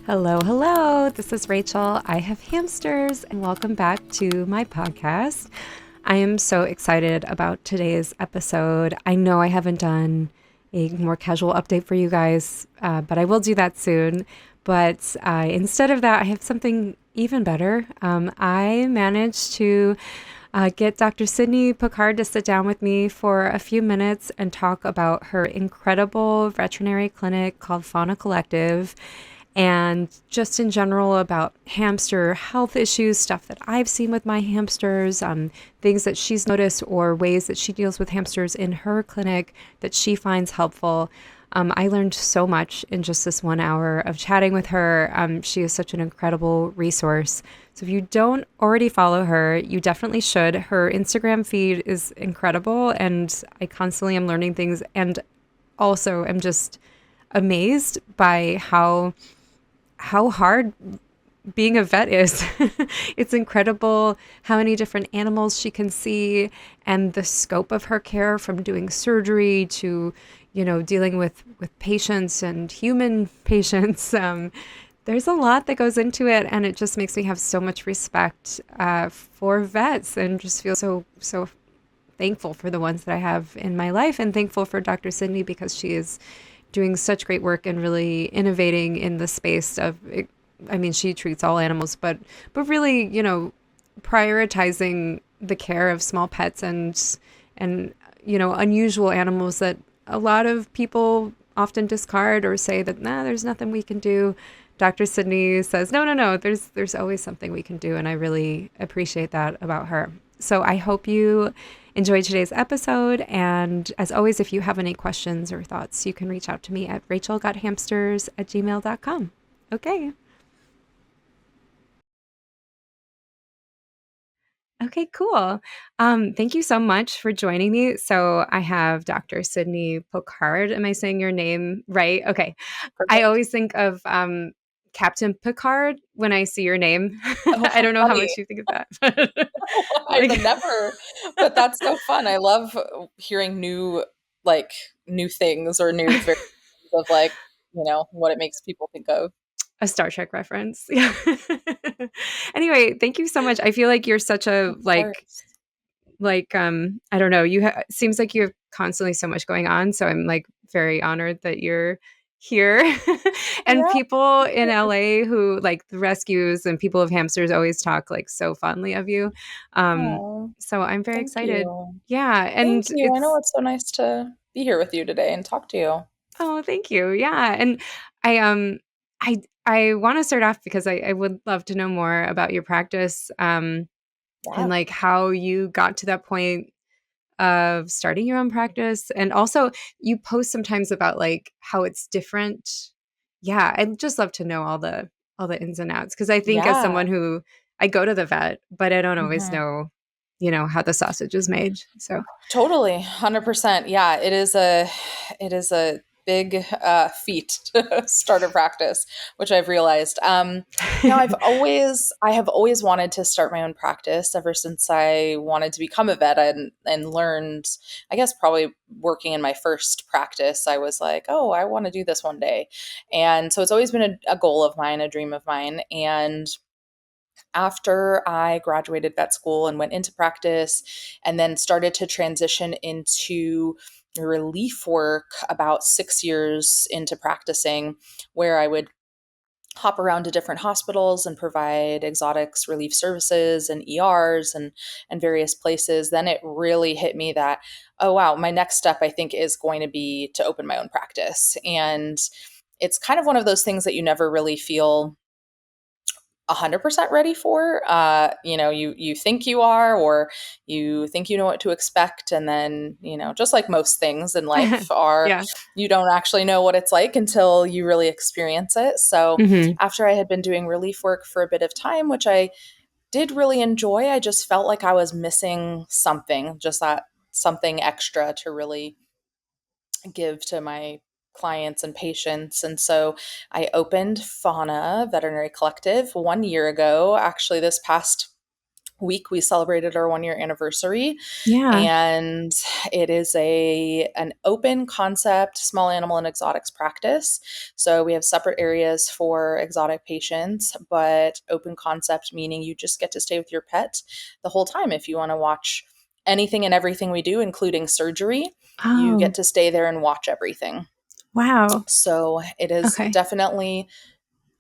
Hello, hello. This is Rachel. I have hamsters, and welcome back to my podcast. I am so excited about today's episode. I know I haven't done a more casual update for you guys, but I will do that soon. But instead of that, I have something even better. I managed to get Dr. Sydney Pokard to sit down with me for a few minutes and talk about her incredible veterinary clinic called Fauna Collective and just in general about hamster health issues, stuff that I've seen with my hamsters, things that she's noticed or ways that she deals with hamsters in her clinic that she finds helpful. I learned so much in just this 1 hour of chatting with her. She is such an incredible resource. So if you don't already follow her, you definitely should. Her Instagram feed is incredible, and I constantly am learning things, and also am just amazed by how hard being a vet is. It's incredible how many different animals she can see and the scope of her care, from doing surgery to, dealing with patients and human patients. There's a lot that goes into it, and it just makes me have so much respect for vets, and just feel so thankful for the ones that I have in my life, and thankful for Dr. Sydney because she is doing such great work and really innovating in the space of, I mean, she treats all animals, but really, prioritizing the care of small pets and unusual animals that a lot of people often discard or say that, nah, there's nothing we can do. Dr. Sydney says, no, there's always something we can do. And I really appreciate that about her. So I hope you enjoyed today's episode. And as always, if you have any questions or thoughts, you can reach out to me at rachel.hamsters@gmail.com. Okay. Okay, cool. Thank you so much for joining me. So I have Dr. Sydney Pokard. Am I saying your name right? Okay. I Perfect. always think of Captain Picard when I see your name. Oh, I how don't know how funny. much you think of that. I've Like, never, but that's so fun. I love hearing like, new things or new variations of, like, what it makes people think of. a Star Trek reference. Yeah. Anyway, thank you so much. I feel like you're such a Of course. I don't know, seems like you have constantly so much going on, so I'm like very honored that you're here. And Yeah. people in LA who like the rescues and people of hamsters always talk like so fondly of you. Um Oh, so I'm very thank excited. you. Yeah, Thank and you. I know it's it's so nice to be here with you today and talk to you. oh, thank you. Yeah, and I I want to start off because I would love to know more about your practice, and Yeah. like how you got to that point of starting your own practice. And also you post sometimes about like how it's different. Yeah, I'd just love to know all the ins and outs, because I think as Yeah. someone who, I go to the vet, but I don't always Mhm. know, how the sausage is made. So Totally, 100%. Yeah, it is a big feat to start a practice, which I've realized. I have always wanted to start my own practice ever since I wanted to become a vet and learned, I guess probably working in my first practice, I was like, oh, I want to do this one day. And so it's always been a goal of mine, a dream of mine. And after I graduated vet school and went into practice and then started to transition into relief work about 6 years into practicing, where I would hop around to different hospitals and provide exotics relief services and ERs and various places, then it really hit me that, oh wow, my next step I think is going to be to open my own practice. And it's kind of one of those things that you never really feel 100% ready for. You think you are, or you think you know what to expect, and then, just like most things in life are, yeah. you don't actually know what it's like until you really experience it. So Hmm. after I had been doing relief work for a bit of time, which I did really enjoy, I just felt like I was missing something, just that something extra to really give to my clients and patients. And so I opened Fauna Veterinary Collective 1 year ago, actually, this past week we celebrated our 1 year anniversary, Yeah. and it is an open concept small animal and exotics practice. So we have separate areas for exotic patients, but open concept meaning you just get to stay with your pet the whole time. If you want to watch anything and everything we do, including surgery, you get Oh, to stay there and watch everything. wow. So it has Okay. definitely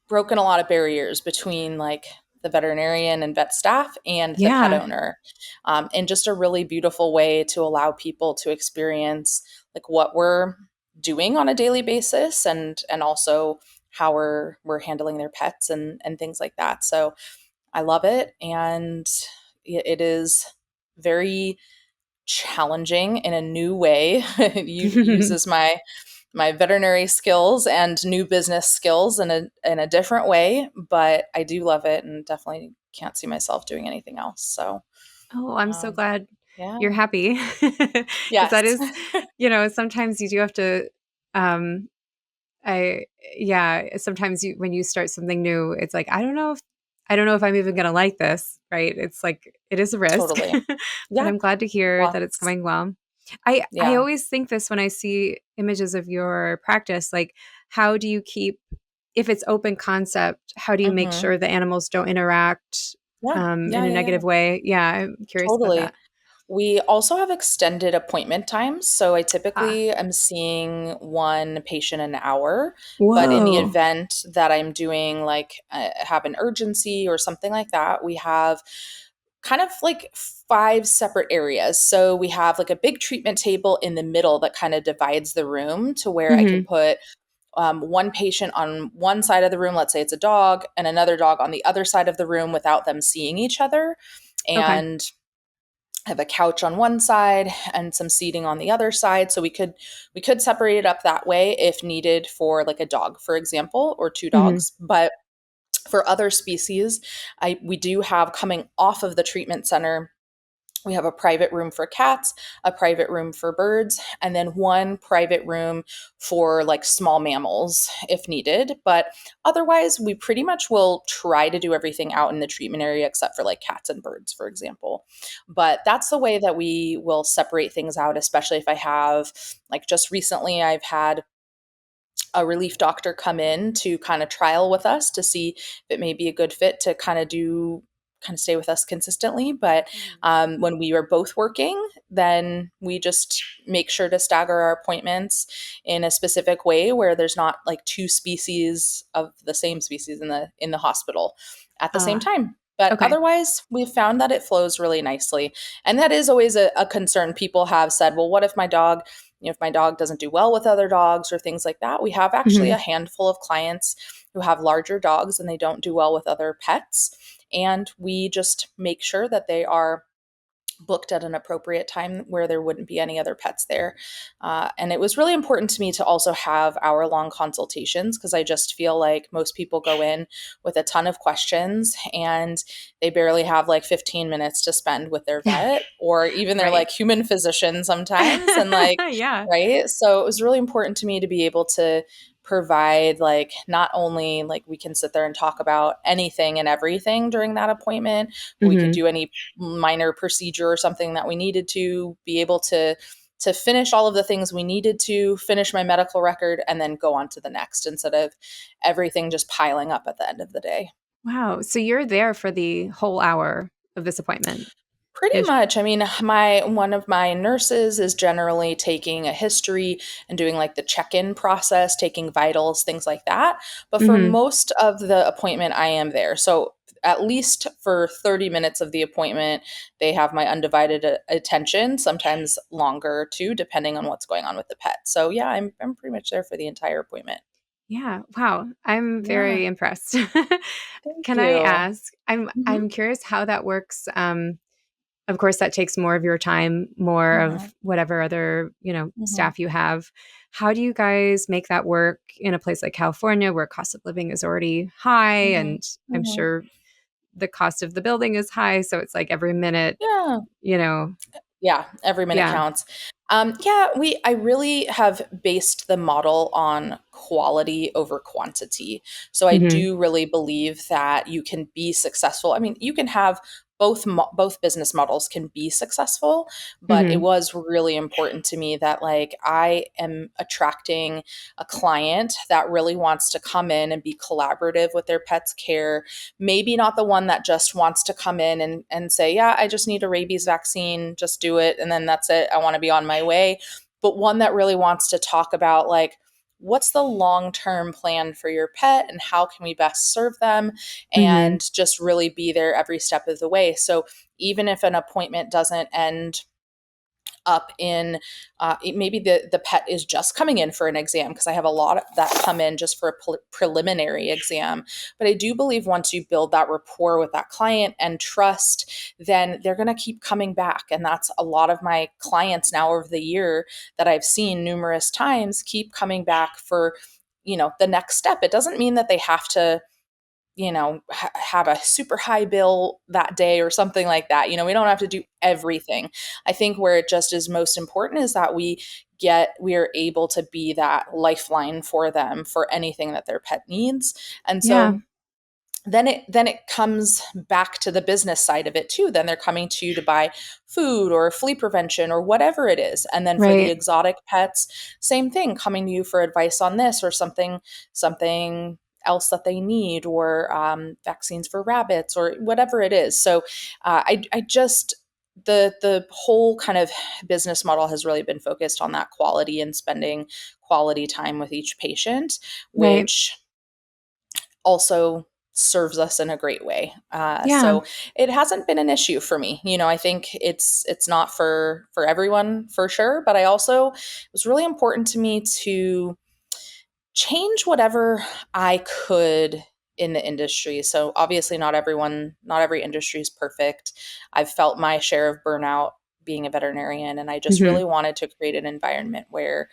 broken a lot of barriers between like the veterinarian and vet staff and the pet Yeah. owner, and just a really beautiful way to allow people to experience like what we're doing on a daily basis, and also how we're handling their pets and things like that. So I love it, and it is very challenging in a new way. Uses my veterinary skills and new business skills in a different way, but I do love it and definitely can't see myself doing anything else. So, Oh, I'm so um, glad yeah, you're happy. Because that yes, is, sometimes you do have to, um, I yeah, sometimes when you start something new, it's like, I don't know if I'm even gonna like this, right? It's like it is a risk. totally, But yeah, I'm glad to hear that it's lots, going well. I yeah, always think this when I see images of your practice, like how do you keep if it's open concept, how do you make hmm sure the animals don't interact yeah, in yeah, a yeah, yeah, negative way? Yeah, I'm curious about totally. that. We also have extended appointment times. So I Ah, typically am seeing one patient an hour. But in the whoa. event that I'm doing like have an urgency or something like that, we have kind of like five separate areas. So we have like a big treatment table in the middle that kind of divides the room to where I can Hmm. put one patient on one side of the room, let's say it's a dog, and another dog on the other side of the room without them seeing each other. Okay. And have a couch on one side and some seating on the other side, so we could separate it up that way if needed for like a dog, for example, or two Hmm. dogs. But for other species, we do have coming off of the treatment center, we have a private room for cats, a private room for birds, and then one private room for like small mammals if needed. But otherwise, we pretty much will try to do everything out in the treatment area except for like cats and birds, for example. But that's the way that we will separate things out, especially if I have, like just recently, I've had a relief doctor come in to kind of trial with us to see if it may be a good fit to kind of stay with us consistently. But Hmm. when we are both working, then we just make sure to stagger our appointments in a specific way where there's not like two species of the same species in the hospital at the same Uh, time. But okay. otherwise, we've found that it flows really nicely. And that is always a concern. People have said, well, what if my dog, if my dog doesn't do well with other dogs or things like that? We have actually Hmm. a handful of clients who have larger dogs and they don't do well with other pets. And we just make sure that they are booked at an appropriate time where there wouldn't be any other pets there. And it was really important to me to also have hour long consultations because I just feel like most people go in with a ton of questions and they barely have like 15 minutes to spend with their vet or even their Right. like human physician sometimes. And like, Yeah. right. So it was really important to me to be able to provide like not only like we can sit there and talk about anything and everything during that appointment, but we could Hmm. do any minor procedure or something that we needed to be able to finish all of the things we needed to finish my medical record and then go on to the next instead of everything just piling up at the end of the day. Wow. So you're there for the whole hour of this appointment Pretty ish. much. I mean, my one of my nurses is generally taking a history and doing like the check-in process, taking vitals, things like that. But for Hmm. most of the appointment, I am there. So at least for 30 minutes of the appointment, they have my undivided attention, sometimes longer too, depending on what's going on with the pet. So yeah, I'm pretty much there for the entire appointment. Yeah. Wow. I'm Yeah, very impressed. thank Can I you. ask? I'm Hmm. I'm curious how that works. Of course, that takes more of your time, more Hmm. of whatever other, Hmm. staff you have. How do you guys make that work in a place like California where cost of living is already high Hmm. and I'm Hmm. sure the cost of the building is high, so it's like every minute, Yeah. you know. Yeah, every minute Yeah. counts. Yeah, I really have based the model on quality over quantity. So I Mhm. do really believe that you can be successful. I mean, you can have both business models can be successful, but it Mm-hmm. was really important to me that like I am attracting a client that really wants to come in and be collaborative with their pet's care. Maybe not the one that just wants to come in and say, yeah, I just need a rabies vaccine, just do it, and then that's it, I want to be on my way. But one that really wants to talk about like, what's the long-term plan for your pet and how can we best serve them, Mm-hmm. and just really be there every step of the way. So even if an appointment doesn't end up in maybe the pet is just coming in for an exam, because I have a lot of that come in just for a preliminary exam. But I do believe once you build that rapport with that client and trust, then they're going to keep coming back. And that's a lot of my clients now over the year that I've seen numerous times keep coming back for, the next step. It doesn't mean that they have to, have a super high bill that day or something like that. We don't have to do everything. I think where it just is most important is that we are able to be that lifeline for them for anything that their pet needs. And Yeah. so then it comes back to the business side of it too. Then they're coming to you to buy food or flea prevention or whatever it is. And then for the Right. exotic pets, same thing, coming to you for advice on this or something else that they need, or vaccines for rabbits or whatever it is. So I just the whole kind of business model has really been focused on that quality and spending quality time with each patient, Right. which also serves us in a great way. Yeah. So it hasn't been an issue for me. I think it's not for everyone for sure, but I also, it was really important to me to change whatever I could in the industry. So obviously not every industry is perfect. I've felt my share of burnout being a veterinarian, and I just Mm-hmm. really wanted to create an environment where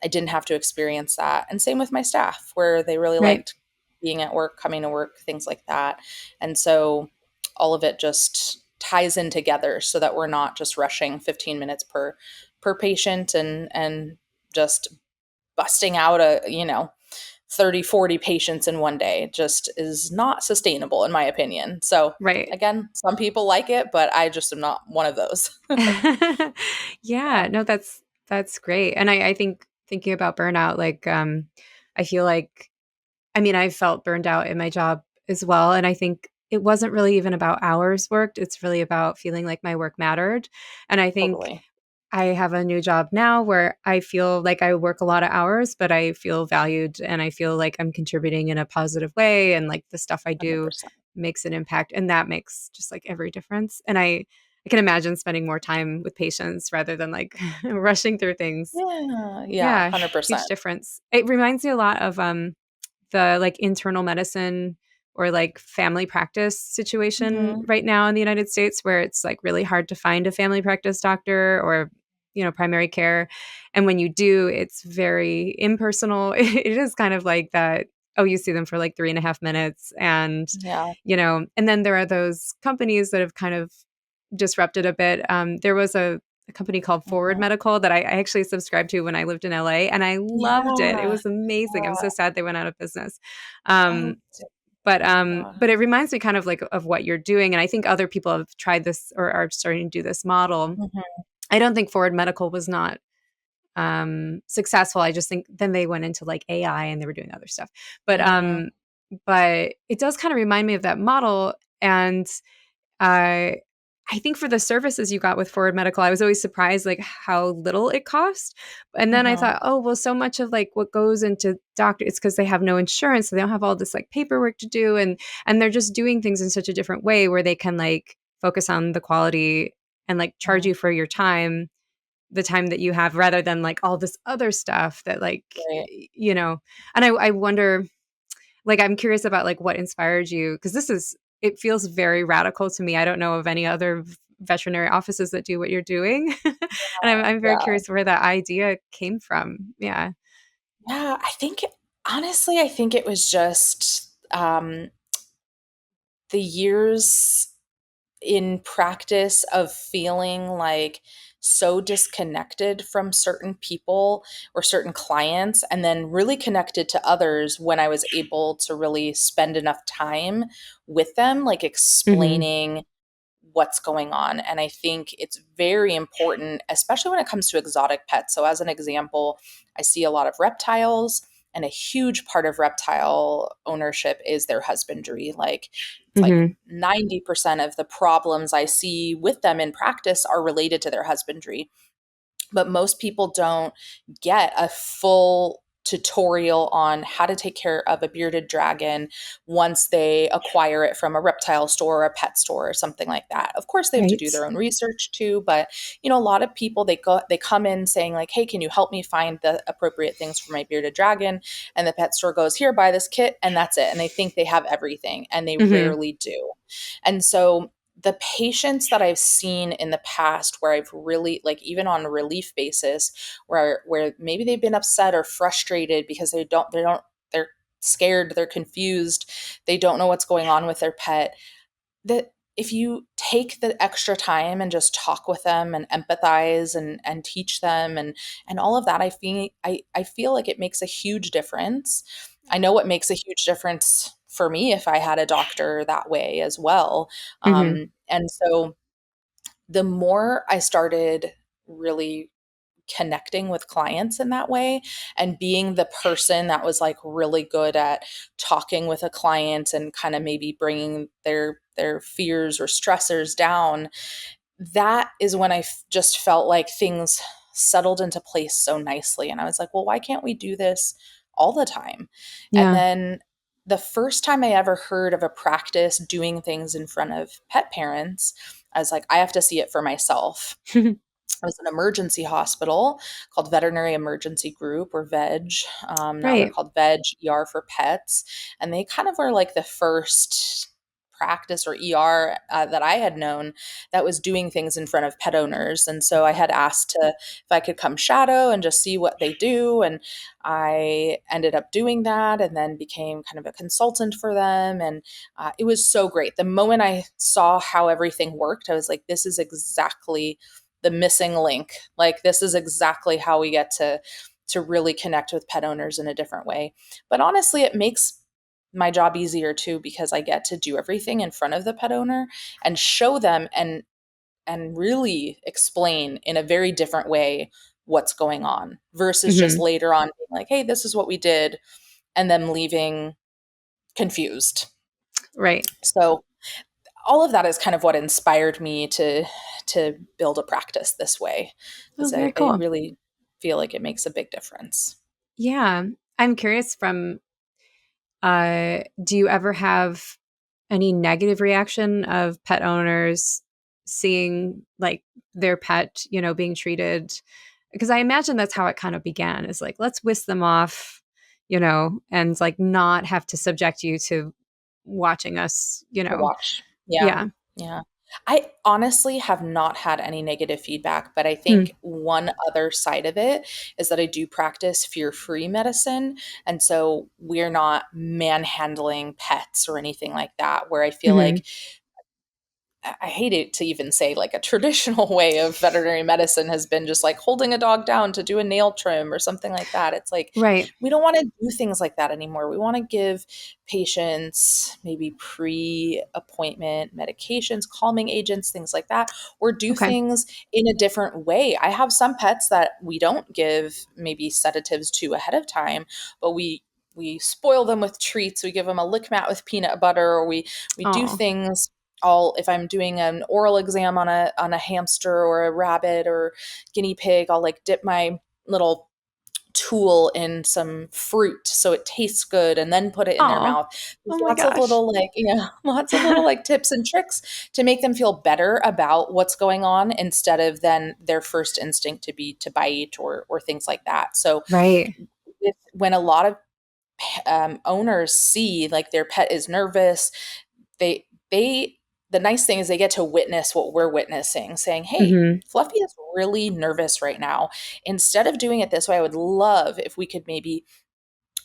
I didn't have to experience that. And same with my staff, where they really Right. liked being at work, coming to work, things like that. And so all of it just ties in together so that we're not just rushing 15 minutes per patient and just busting out 30, 40 patients in one day. It just is not sustainable in my opinion. So Right. again, some people like it, but I just am not one of those. Yeah, Yeah, no, that's great. And I think thinking about burnout, like I feel like I mean, I felt burned out in my job as well. And I think it wasn't really even about hours worked. It's really about feeling like my work mattered. And I think totally. I have a new job now where I feel like I work a lot of hours, but I feel valued and I feel like I'm contributing in a positive way. And like the stuff I do 100%. makes an impact. And that makes just like every difference. And I can imagine spending more time with patients rather than like rushing through things. Yeah, yeah, Yeah, huge 100%. difference. It reminds me a lot of the like internal medicine or like family practice situation Mhm. right now in the United States where it's like really hard to find a family practice doctor or primary care, and when you do it's very impersonal. It is kind of like that, oh, you see them for like 3.5 minutes, and Yeah. and then there are those companies that have kind of disrupted a bit. There was a company called Forward Mhm. Medical that I actually subscribed to when I lived in LA, and I loved it. It Yeah. was amazing. I'm so Yeah. sad they went out of business. Oh, Um, yeah. but it reminds me kind of like of what you're doing, and I think other people have tried this or are starting to do this model. Mhm. I don't think Forward Medical was not successful. I just think then they went into like AI and they were doing other stuff. But Mhm. it does kind of remind me of that model. And uh, I think for the services you got with Forward Medical, I was always surprised like how little it cost. And then I Mhm. thought, oh, well, so much of like what goes into doctor, it's because they have no insurance, so they don't have all this like paperwork to do, and they're just doing things in such a different way where they can like focus on the quality and like charge Mhm. you for your time, the time that you have, rather than like all this other stuff that like Right. and I wonder, like, I'm curious about like what inspired you, because it feels very radical to me. I don't know of any other veterinary offices that do what you're doing. And I'm very Yeah. curious where that idea came from. Yeah. Yeah, honestly, I think it was just, the years in practice of feeling like so disconnected from certain people or certain clients, and then really connected to others when I was able to really spend enough time with them, like Hmm. explaining what's going on. And I think it's very important, especially when it comes to exotic pets. So, as an example, I see a lot of reptiles, and a huge part of reptile ownership is their husbandry. Like, it's like Mm-hmm. 90% of the problems I see with them in practice are related to their husbandry. But most people don't get a full tutorial on how to take care of a bearded dragon once they acquire it from a reptile store or a pet store or something like that. Of course, they have to do Right. their own research too, but a lot of people, they come in saying like, "Hey, can you help me find the appropriate things for my bearded dragon?" And the pet store goes, "Here, buy this kit," and that's it. And they think they have everything, and they Mm-hmm. rarely do. And so the patients that I've seen in the past where I've really, like, even on a relief basis, where maybe they've been upset or frustrated because they're scared, they're confused, they don't know what's going on with their pet, that if you take the extra time and just talk with them and empathize and teach them and all of that, I feel like it makes a huge difference. I know it makes a huge difference for me if I had a doctor that way as well. Mm-hmm. And so the more I started really connecting with clients in that way and being the person that was like really good at talking with a client and kind of maybe bringing their fears or stressors down, that is when just felt like things settled into place so nicely. And I was like, well, why can't we do this all the time? And Yeah. then the first time I ever heard of a practice doing things in front of pet parents, I was like, I have to see it for myself. It was an emergency hospital called Veterinary Emergency Group, or VEG. Now they're Right. called VEG ER for pets. And they kind of were like the first practice or ER that I had known that was doing things in front of pet owners. And so I had asked if I could come shadow and just see what they do. And I ended up doing that and then became kind of a consultant for them. And it was so great. The moment I saw how everything worked, I was like, this is exactly the missing link. Like, this is exactly how we get to really connect with pet owners in a different way. But honestly, it makes my job easier too, because I get to do everything in front of the pet owner and show them and really explain in a very different way what's going on versus just Mm-hmm. later on being like, hey, this is what we did, and them leaving confused. Right. So all of that is kind of what inspired me to build a practice this way, Oh, because very I cool. really feel like it makes a big difference. Yeah. I'm curious from do you ever have any negative reaction of pet owners seeing like their pet, being treated? Because I imagine that's how it kind of began is like, let's whisk them off, and like not have to subject you to watching us, To watch. Yeah. Yeah. Yeah. I honestly have not had any negative feedback, but I Hmm. think one other side of it is that I do practice fear-free medicine. And so we're not manhandling pets or anything like that, where I feel Hmm. like I hate it to even say, like, a traditional way of veterinary medicine has been just like holding a dog down to do a nail trim or something like that. It's like, Right. we don't want to do things like that anymore. We want to give patients maybe pre appointment medications, calming agents, things like that, or do Okay. things in a different way. I have some pets that we don't give maybe sedatives to ahead of time, but we spoil them with treats. We give them a lick mat with peanut butter, or we do Oh. things. If I'm doing an oral exam on a hamster or a rabbit or guinea pig, I'll like dip my little tool in some fruit so it tastes good and then put it in their Oh. mouth. There's Oh my lots of gosh. little like, lots of little like tips and tricks to make them feel better about what's going on, instead of then their first instinct to be to bite or things like that. So Right. when a lot of owners see like their pet is nervous, they the nice thing is they get to witness what we're witnessing, saying, hey, Hmm. Fluffy is really nervous right now. Instead of doing it this way, I would love if we could maybe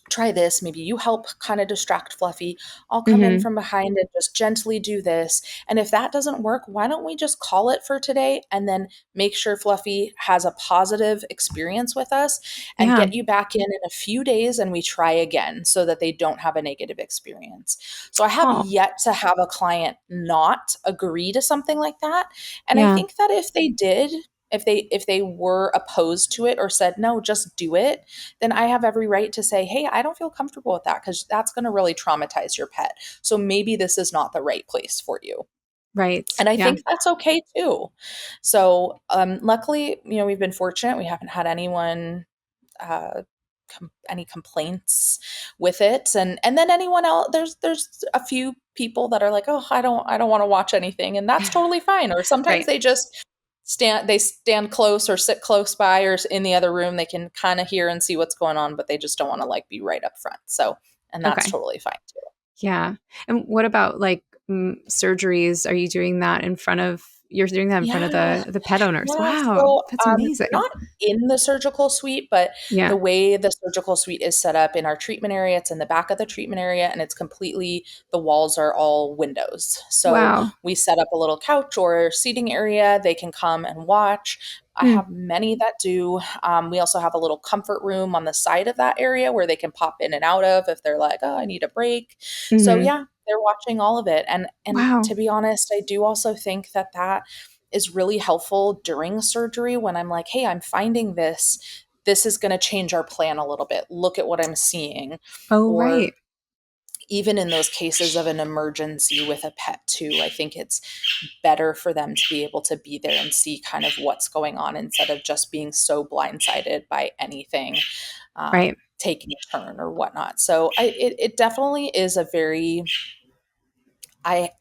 try this. Maybe you help kind of distract Fluffy. I'll come in Mm-hmm. from behind and just gently do this. And if that doesn't work, why don't we just call it for today and then make sure Fluffy has a positive experience with us and Yeah. get you back in a few days and we try again so that they don't have a negative experience. So I have Oh, yet to have a client not agree to something like that. And I yeah. think that if they did, if they were opposed to it or said no, just do it, then I have every right to say, hey, I don't feel comfortable with that because that's going to really traumatize your pet. So maybe this is not the right place for you. Right. And I Yeah. think that's okay too. So luckily, we've been fortunate. We haven't had anyone uh, any complaints with it, and then anyone else. There's a few people that are like, oh, I don't want to watch anything, and that's totally fine. Or sometimes Right. they just stand close or sit close by or in the other room. They can kind of hear and see what's going on, but they just don't want to like be right up front. So, and that's Okay. totally fine too. Yeah. And what about like surgeries? Are you doing that in front of, you're doing that in front of Yeah. the pet owners? Yeah, Wow. so, That's they're amazing. not in the surgical suite, but the Yeah. way the surgical suite is set up in our treatment area, it's in the back of the treatment area, and it's completely the walls are all windows. So, Wow. we set up a little couch or seating area, they can come and watch. I Hmm. have many that do. We also have a little comfort room on the side of that area where they can pop in and out of if they're like, "Oh, I need a break." So, Mm-hmm. yeah, they're watching all of it, and Wow. to be honest, I do also think that that is really helpful during surgery when I'm like, hey, I'm finding this. This is going to change our plan a little bit. Look at what I'm seeing. Oh, Or right. even in those cases of an emergency with a pet, too, I think it's better for them to be able to be there and see kind of what's going on instead of just being so blindsided by anything Right. taking a turn or whatnot. So it definitely is a very, I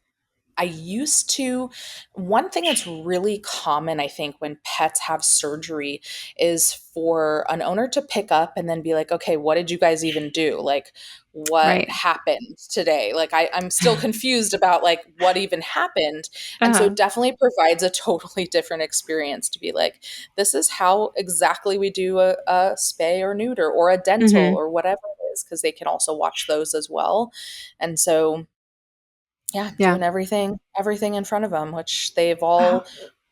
I used to, one thing that's really common, I think, when pets have surgery is for an owner to pick up and then be like, okay, what did you guys even do? Like, what Right. happened today? Like, I'm still confused about like what even happened. And so it Uh-huh. definitely provides a totally different experience to be like, this is how exactly we do a spay or neuter or a dental Mm-hmm. or whatever it is, because they can also watch those as well. And so yeah, Yeah. doing everything in front of them, which they've Wow. all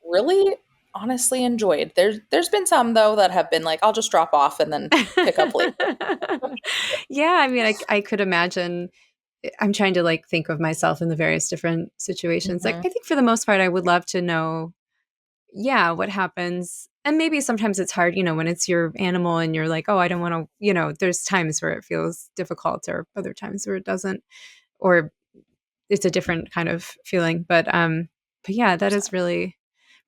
really honestly enjoyed. There's been some though that have been like, "I'll just drop off and then pick up later." Yeah, I mean, I could imagine. I'm trying to like think of myself in the various different situations. Like, Mhm. I think for the most part, I would love to know, yeah, what happens. And maybe sometimes it's hard, when it's your animal and you're like, oh, I don't want to, there's times where it feels difficult or other times where it doesn't, or it's a different kind of feeling. But yeah, that is really,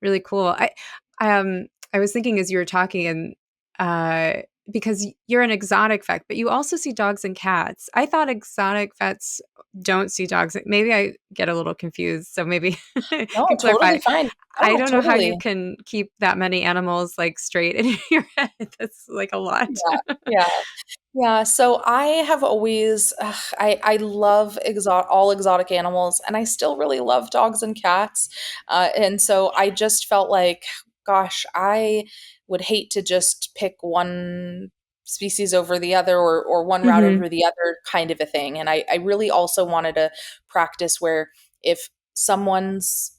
really cool. I was thinking as you were talking and because you're an exotic vet, but you also see dogs and cats. I thought exotic vets don't see dogs. Maybe I get a little confused. So maybe you No, can clarify. totally fine. I No, don't know how you totally. can keep that many animals like straight in your head. That's like a lot. Yeah. Yeah. Yeah, so I have always I love all exotic animals, and I still really love dogs and cats. And so I just felt like, gosh, I would hate to just pick one species over the other or one route Hmm. over the other kind of a thing. And I really also wanted to practice where if someone's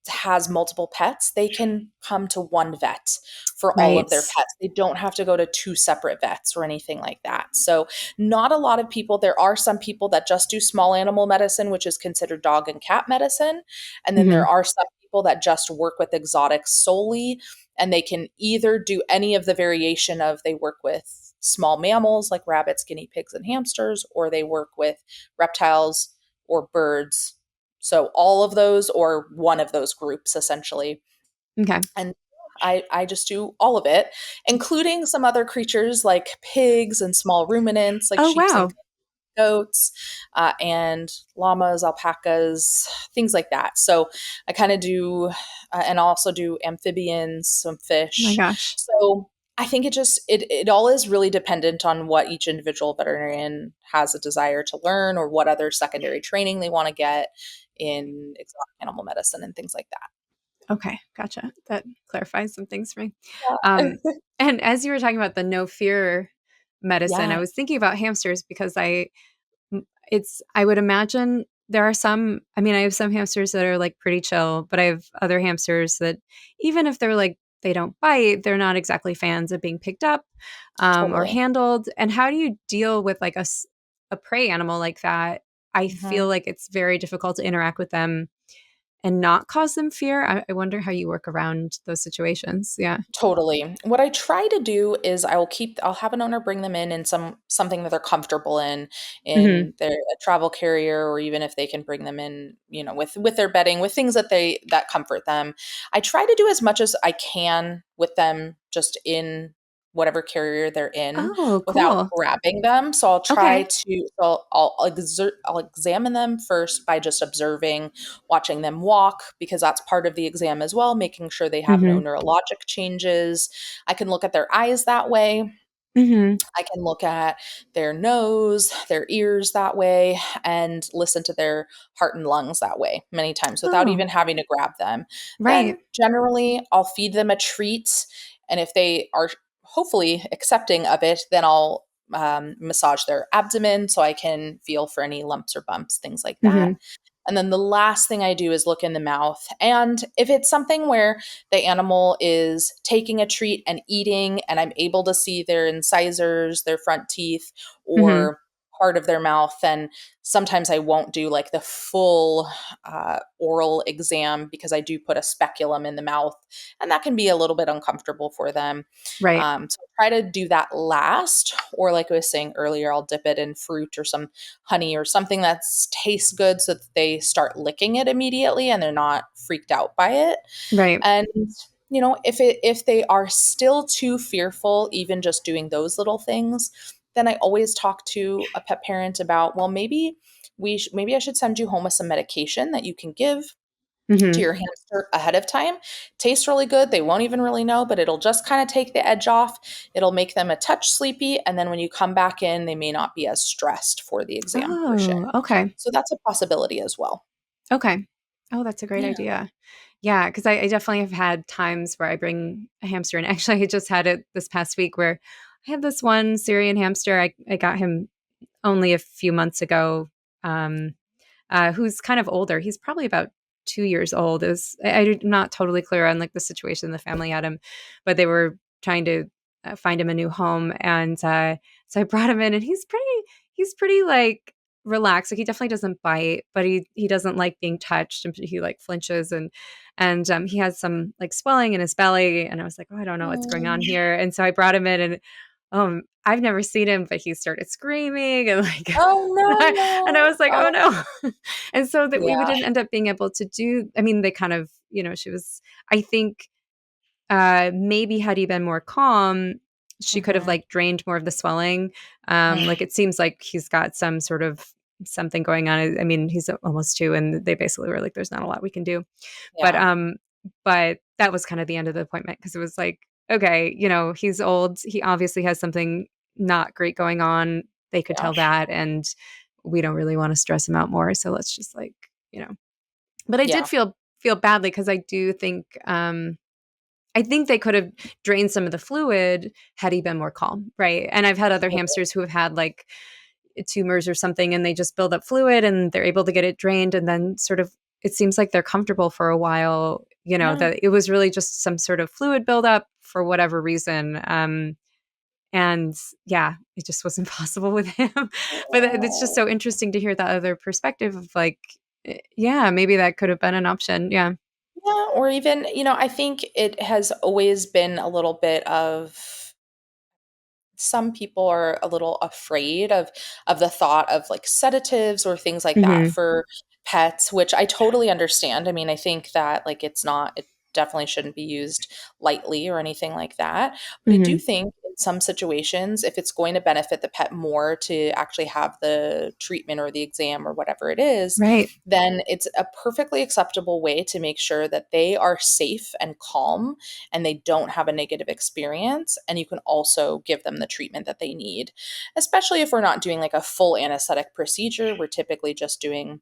has multiple pets, they can come to one vet for all of Right. their pets. They don't have to go to two separate vets or anything like that. So, not a lot of people, there are some people that just do small animal medicine, which is considered dog and cat medicine. And then Hmm. there are some people that just work with exotics solely, and they can either do any of the variation of they work with small mammals like rabbits, guinea pigs, and hamsters, or they work with reptiles or birds, so all of those or one of those groups essentially. Okay. And I just do all of it, including some other creatures like pigs and small ruminants like Oh, sheep and wow. goats, and llamas, alpacas, things like that. So I kind of do, and also do amphibians, some Oh my fish. gosh. So I think it all is really dependent on what each individual veterinarian has a desire to learn or what other secondary training they want to get in exotic animal medicine and things like that. Okay, gotcha. That clarifies some things for me. Yeah. Um, and as you were talking about the no fear medicine. I Yeah, was thinking about hamsters because I would imagine there are some, I mean, I have some hamsters that are like pretty chill, but I have other hamsters that even if they're like, they don't bite, they're not exactly fans of being picked up or totally. handled. And how do you deal with like a prey animal like that? I Mhm. feel like it's very difficult to interact with them and not cause them fear. I wonder how you work around those situations. Yeah. Totally. What I try to do is I'll have an owner bring them in something that they're comfortable Hmm. in their a travel carrier, or even if they can bring them in, with their bedding, with things that comfort them. I try to do as much as I can with them just in whatever carrier they're in Oh, without cool. grabbing them. So I'll try Okay. to so I'll examine them first by just observing, watching them walk, because that's part of the exam as well, making sure they have no Hmm. neurologic changes. I can look at their eyes that way. Hmm. I can look at their nose, their ears that way, and listen to their heart and lungs that way many times without Oh, even having to grab them. right. Then, generally, I'll feed them a treat. And if they are hopefully accepting of it, then I'll massage their abdomen so I can feel for any lumps or bumps, things like that. Hmm. And then the last thing I do is look in the mouth. And if it's something where the animal is taking a treat and eating, and I'm able to see their incisors, their front teeth, Hmm. or part of their mouth, then sometimes I won't do like the full oral exam, because I do put a speculum in the mouth, and that can be a little bit uncomfortable for them. Right. So I try to do that last, or like I was saying earlier, I'll dip it in fruit or some honey or something that tastes good, so that they start licking it immediately and they're not freaked out by it. Right. And if they are still too fearful, even just doing those little things, then I always talk to a pet parent about, well, maybe I should send you home with some medication that you can give to Hmm. your hamster ahead of time. Tastes really good. They won't even really know, but it'll just kind of take the edge off. It'll make them a touch sleepy. And then when you come back in, they may not be as stressed for the exam portion. Oh, okay. So that's a possibility as well. Okay. Oh, that's a great Yeah. idea. Yeah, because I definitely have had times where I bring a hamster in. Actually, I just had it this past week where I have this one Syrian hamster. I got him only a few months ago, um, who's kind of older. He's probably about 2 years old. I'm not totally clear on like the situation the family had him, but they were trying to find him a new home, and so I brought him in, and he's pretty like relaxed. Like he definitely doesn't bite, but he doesn't like being touched, and he like flinches, and he has some like swelling in his belly, and I was like, oh, I don't know what's going on Mm. here, and so I brought him in, and I've never seen him, but he started screaming and like, Oh and I no. was like, oh Oh no. And so that we yeah. didn't end up being able to do, I mean, they kind of, she was, I think, maybe had he been more calm, she could have Hmm. like drained more of the swelling. Like it seems like he's got some sort of something going on. I mean, he's almost 2, and they basically were like, there's not a lot we can do. But Yeah. but that was kind of the end of the appointment because it was like, okay, he's old. He obviously has something not great going on. They could Yeah. tell that, and we don't really want to stress him out more. So let's just like, you know. But I did Yeah. feel badly because I think they could have drained some of the fluid had he been more calm, right? And I've had other hamsters who have had like tumors or something, and they just build up fluid and they're able to get it drained, and then sort of it seems like they're comfortable for a while. Yeah. That it was really just some sort of fluid buildup for whatever reason. And yeah, it just wasn't possible with him. But it's just Oh. so interesting to hear that other perspective of like, yeah, maybe that could have been an option. Yeah. Yeah, or even, I think it has always been a little bit of, some people are a little afraid of the thought of like sedatives or things like that Hmm. for pets, which I totally understand. I mean, I think that like it definitely shouldn't be used lightly or anything like that. But I do Hmm. think in some situations, if it's going to benefit the pet more to actually have the treatment or the exam or whatever it is, Right. then it's a perfectly acceptable way to make sure that they are safe and calm and they don't have a negative experience. And you can also give them the treatment that they need, especially if we're not doing like a full anesthetic procedure. We're typically just doing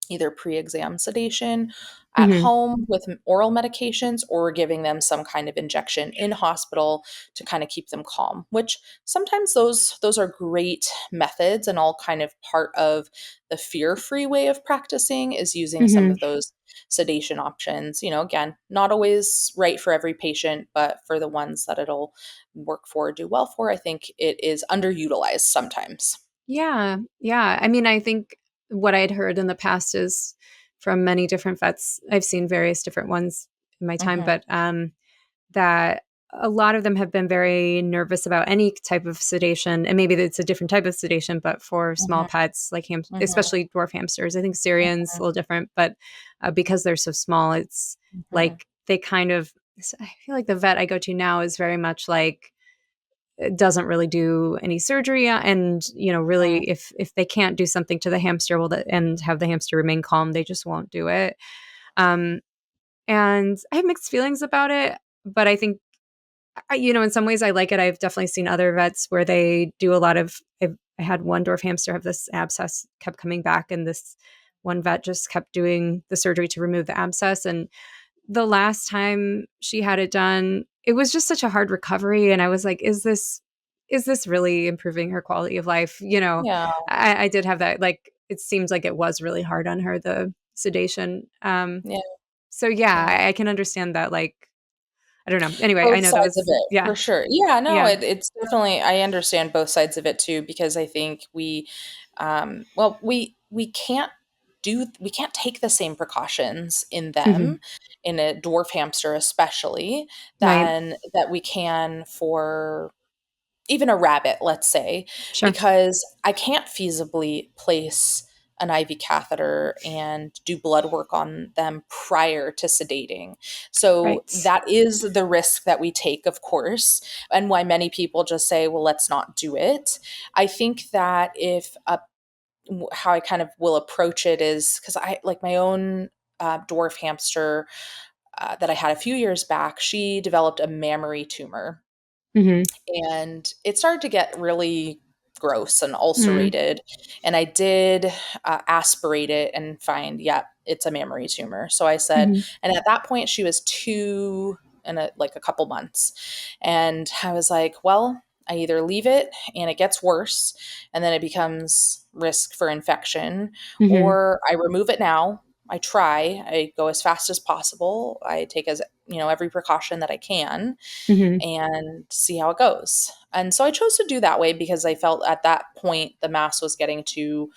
either pre-exam sedation at Hmm. home with oral medications, or giving them some kind of injection in hospital to kind of keep them calm, which sometimes those are great methods and all kind of part of the fear-free way of practicing is using some Hmm. of those sedation options. Again, not always right for every patient, but for the ones that it'll work for, do well for, I think it is underutilized sometimes. Yeah. Yeah. I mean, I think what I'd heard in the past is from many different vets. I've seen various different ones in my time, Hmm. but that a lot of them have been very nervous about any type of sedation, and maybe it's a different type of sedation, but for small Hmm. pets like Hmm. especially dwarf hamsters. I think Syrian's a little different, but because they're so small, it's Hmm. like they kind of. I feel like the vet I go to now is very much like doesn't really do any surgery, and really if they can't do something to the hamster, and have the hamster remain calm, they just won't do it. um and I have mixed feelings about it, but I think in some ways I like it. I've definitely seen other vets where they do a lot of. I had one dwarf hamster have this abscess kept coming back, and this one vet just kept doing the surgery to remove the abscess. And the last time she had it done, it was just such a hard recovery. And I was like, is this really improving her quality of life? Yeah. I did have that, like, it seems like it was really hard on her, the sedation. Yeah. So yeah, Yeah. I can understand that. Like, I don't know. Anyway, I Both know that sides of was, it, yeah, for sure. Yeah, no, yeah. it's definitely, I understand both sides of it too, because I think well, we can't take the same precautions in Hmm. them, in a dwarf hamster especially, Right. than that we can for even a rabbit, let's say, Sure. because I can't feasibly place an IV catheter and do blood work on them prior to sedating. So Right. that is the risk that we take, of course, and why many people just say, well, let's not do it. I think that if how I kind of will approach it is because I like my own dwarf hamster that I had a few years back, she developed a mammary tumor Hmm. and it started to get really gross and Hmm. ulcerated. And I did aspirate it and find, yeah, it's a mammary tumor. So I said, Hmm. and at that point she was two and like a couple months, and I was like, well, I either leave it and it gets worse and then it becomes risk for infection, Hmm. or I remove it now. I go as fast as possible. I take as every precaution that I can Hmm. and see how it goes. And so I chose to do that way because I felt at that point the mass was getting too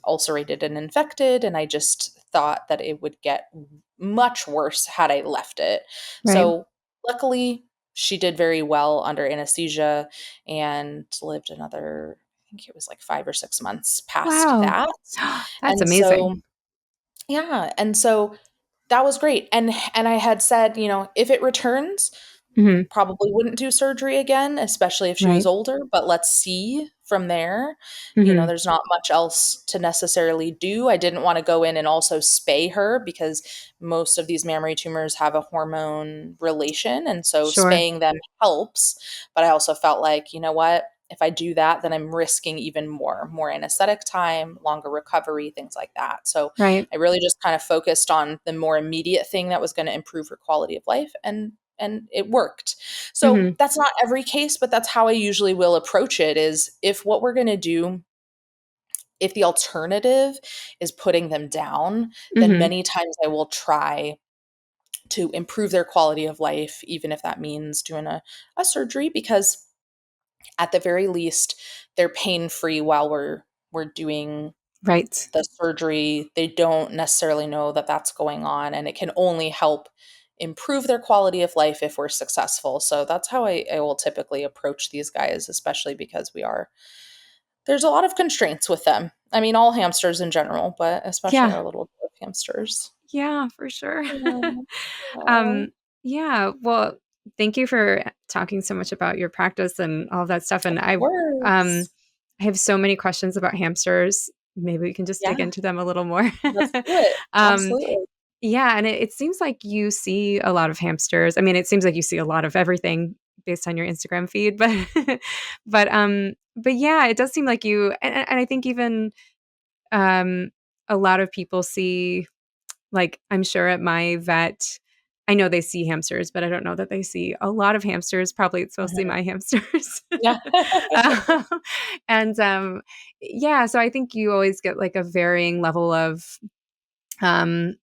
ulcerated and infected, and I just thought that it would get much worse had I left it. Right. So luckily, she did very well under anesthesia and lived another, I think it was like 5 or 6 months past Wow. that. That's And amazing. so, yeah, and so that was great. And I had said, if it returns, Hmm. probably wouldn't do surgery again, especially if she was Right. older, but let's see from there. Hmm. There's not much else to necessarily do. I didn't want to go in and also spay her because most of these mammary tumors have a hormone relation. And so Sure. spaying them helps. But I also felt like, you know what? If I do that, then I'm risking even more anesthetic time, longer recovery, things like that. So Right. I really just kind of focused on the more immediate thing that was going to improve her quality of life, and it worked. So Hmm. that's not every case, but that's how I usually will approach it is if what we're going to do, if the alternative is putting them down, then Hmm. many times I will try to improve their quality of life, even if that means doing a surgery, because at the very least, they're pain free while we're doing Right. the surgery. They don't necessarily know that that's going on, and it can only help improve their quality of life if we're successful. So that's how I will typically approach these guys, especially because there's a lot of constraints with them. I mean, all hamsters in general, but especially Yeah. our little dwarf hamsters. Yeah, for sure. Yeah. um, Oh, yeah. Well, thank you for talking so much about your practice and all of that stuff. of And course. I have so many questions about hamsters. Maybe we can just dig Yeah, into them a little more. let's do it. um, Absolutely. yeah, and it seems like you see a lot of hamsters. I mean, it seems like you see a lot of everything based on your Instagram feed, but but yeah, it does seem like you, and I think even um a lot of people see, like, I'm sure at my vet, I know they see hamsters, but I don't know that they see a lot of hamsters. Probably it's mostly Mhm. my hamsters. Yeah. Um, and yeah, so I think you always get like a varying level of, um,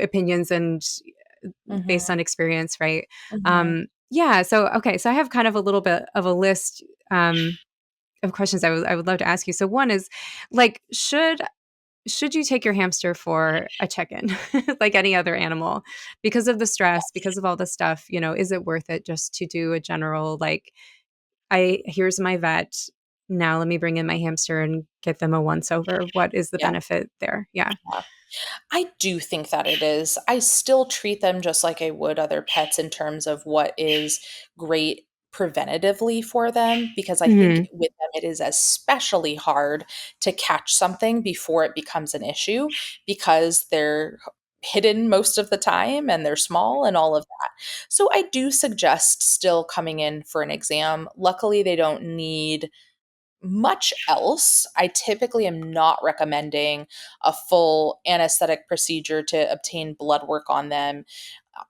opinions and based Mhm. on experience, right? Mhm. Yeah. So okay, so I have kind of a little bit of a list of questions I would love to ask you. So one is like, should you take your hamster for a check-in like any other animal because of the stress, because of all the stuff, is it worth it just to do a general, like, here's my vet, now let me bring in my hamster and get them a once over? What is the Yeah. benefit there? Yeah. Yeah. I do think that it is. I still treat them just like I would other pets in terms of what is great preventatively for them, because I think Hmm. with them it is especially hard to catch something before it becomes an issue, because they're hidden most of the time and they're small and all of that. So I do suggest still coming in for an exam. Luckily, they don't need much else. I typically am not recommending a full anesthetic procedure to obtain blood work on them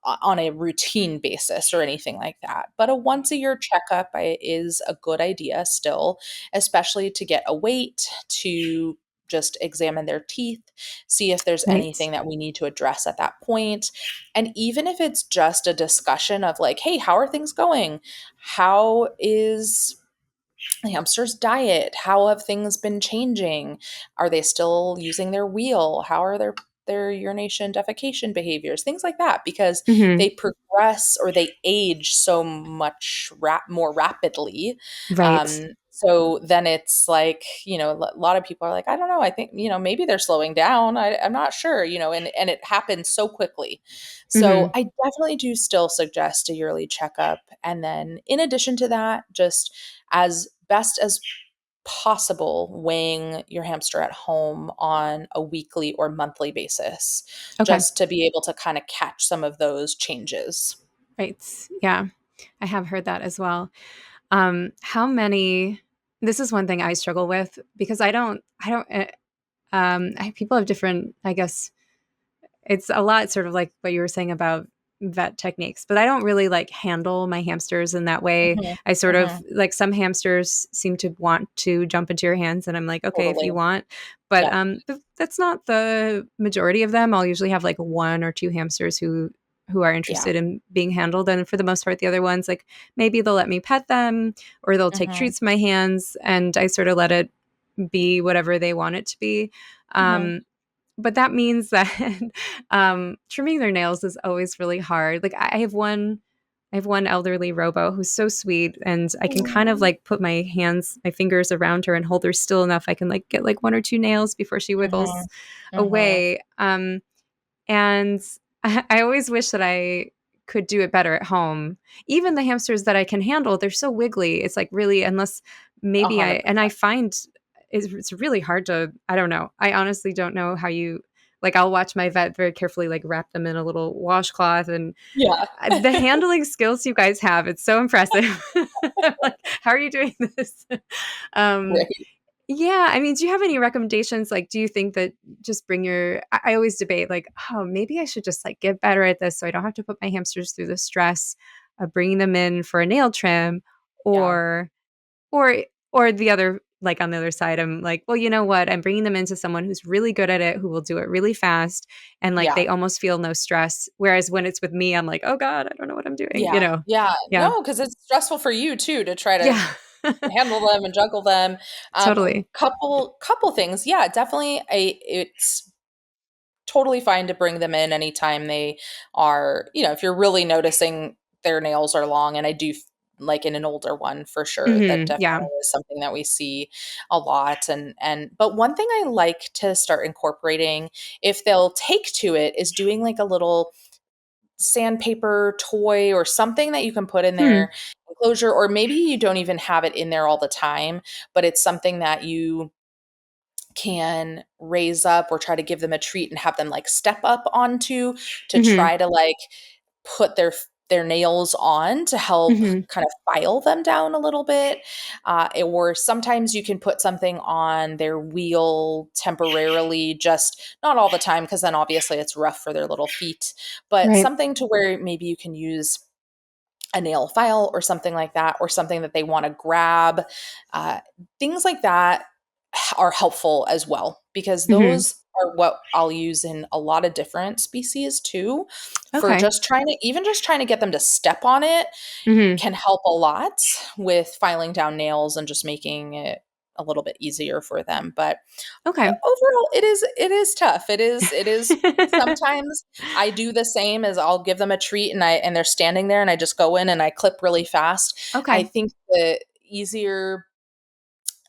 on a routine basis or anything like that. But a once a year checkup is a good idea still, especially to get a weight, to just examine their teeth, see if there's Right. anything that we need to address at that point. And even if it's just a discussion of like, hey, how are things going? How is the hamster's diet? How have things been changing? Are they still using their wheel? How are their urination defecation behaviors? Things like that, because Hmm. they progress or they age so much more rapidly. Right. So then it's like, a lot of people are like, I don't know, I think, maybe they're slowing down. I'm not sure, and it happens so quickly. So Hmm. I definitely do still suggest a yearly checkup. And then in addition to that, just as best as possible, weighing your hamster at home on a weekly or monthly basis, Okay. just to be able to kind of catch some of those changes. Right. Yeah, I have heard that as well. How many, this is one thing I struggle with because people have different, I guess, it's a lot sort of like what you were saying about vet techniques, but I don't really like handle my hamsters in that way. Mhm, I sort of mhm, like, some hamsters seem to want to jump into your hands and I'm like, okay, if you totally. want, but Yep. that's not the majority of them. I'll usually have like one or two hamsters who are Yeah. interested in being handled, and for the most part the other ones, like, maybe they'll let me pet them or they'll take Mhm, treats in my hands and I sort of let it be whatever they want it to be. mhm. um but that means that trimming their nails is always really hard. Like, I have one elderly robo who's so sweet, and I can kind of Mm. like put my fingers around her and hold her still enough. I can like get like one or two nails before she wiggles Mhm, mhm. away. And I always wish that I could do it better at home. Even the hamsters that I can handle, they're so wiggly. It's like, really, unless maybe I 100%. find it's really hard to, I don't know. I honestly don't know how you, like, I'll watch my vet very carefully, like, wrap them in a little washcloth, and Yeah. the handling skills you guys have, it's so impressive. I'm like, how are you doing this? um, Right. yeah, I mean, do you have any recommendations? Like, do you think that just bring your, I always debate, like, oh, maybe I should just like get better at this so I don't have to put my hamsters through the stress of bringing them in for a nail trim, Yeah. or or or the other, like, on the other side, I'm like, well, you know what? I'm bringing them into someone who's really good at it, who will do it really fast, and like Yeah. they almost feel no stress. Whereas when it's with me, I'm like, oh God, I don't know what I'm doing, Yeah. Yeah. Yeah. No, because it's stressful for you too to try to Yeah. handle them and juggle them. Totally. Couple things. Yeah, definitely it's totally fine to bring them in anytime they are, if you're really noticing their nails are long. And I do like in an older one for sure. That Hmm. definitely Yeah. is something that we see a lot. But one thing I like to start incorporating, if they'll take to it, is doing like a little sandpaper toy or something that you can put in Hmm. their enclosure, or maybe you don't even have it in there all the time, but it's something that you can raise up or try to give them a treat and have them like step up onto, to Hmm. try to like put their nails on to help Hmm. kind of file them down a little bit. Or sometimes you can put something on their wheel temporarily, just not all the time, because then obviously it's rough for their little feet, but Right. something to where maybe you can use a nail file or something like that, or something that they want to grab. Uh, Things like that are helpful as well, because Hmm. those are what I'll use in a lot of different species too, for Okay. just trying to, even just trying to get them to step on it Hmm. can help a lot with filing down nails and just making it a little bit easier for them. But Okay. overall, it is tough. It is sometimes I do the same, as I'll give them a treat, and they're standing there, and I just go in and I clip really fast. I Okay. think the easier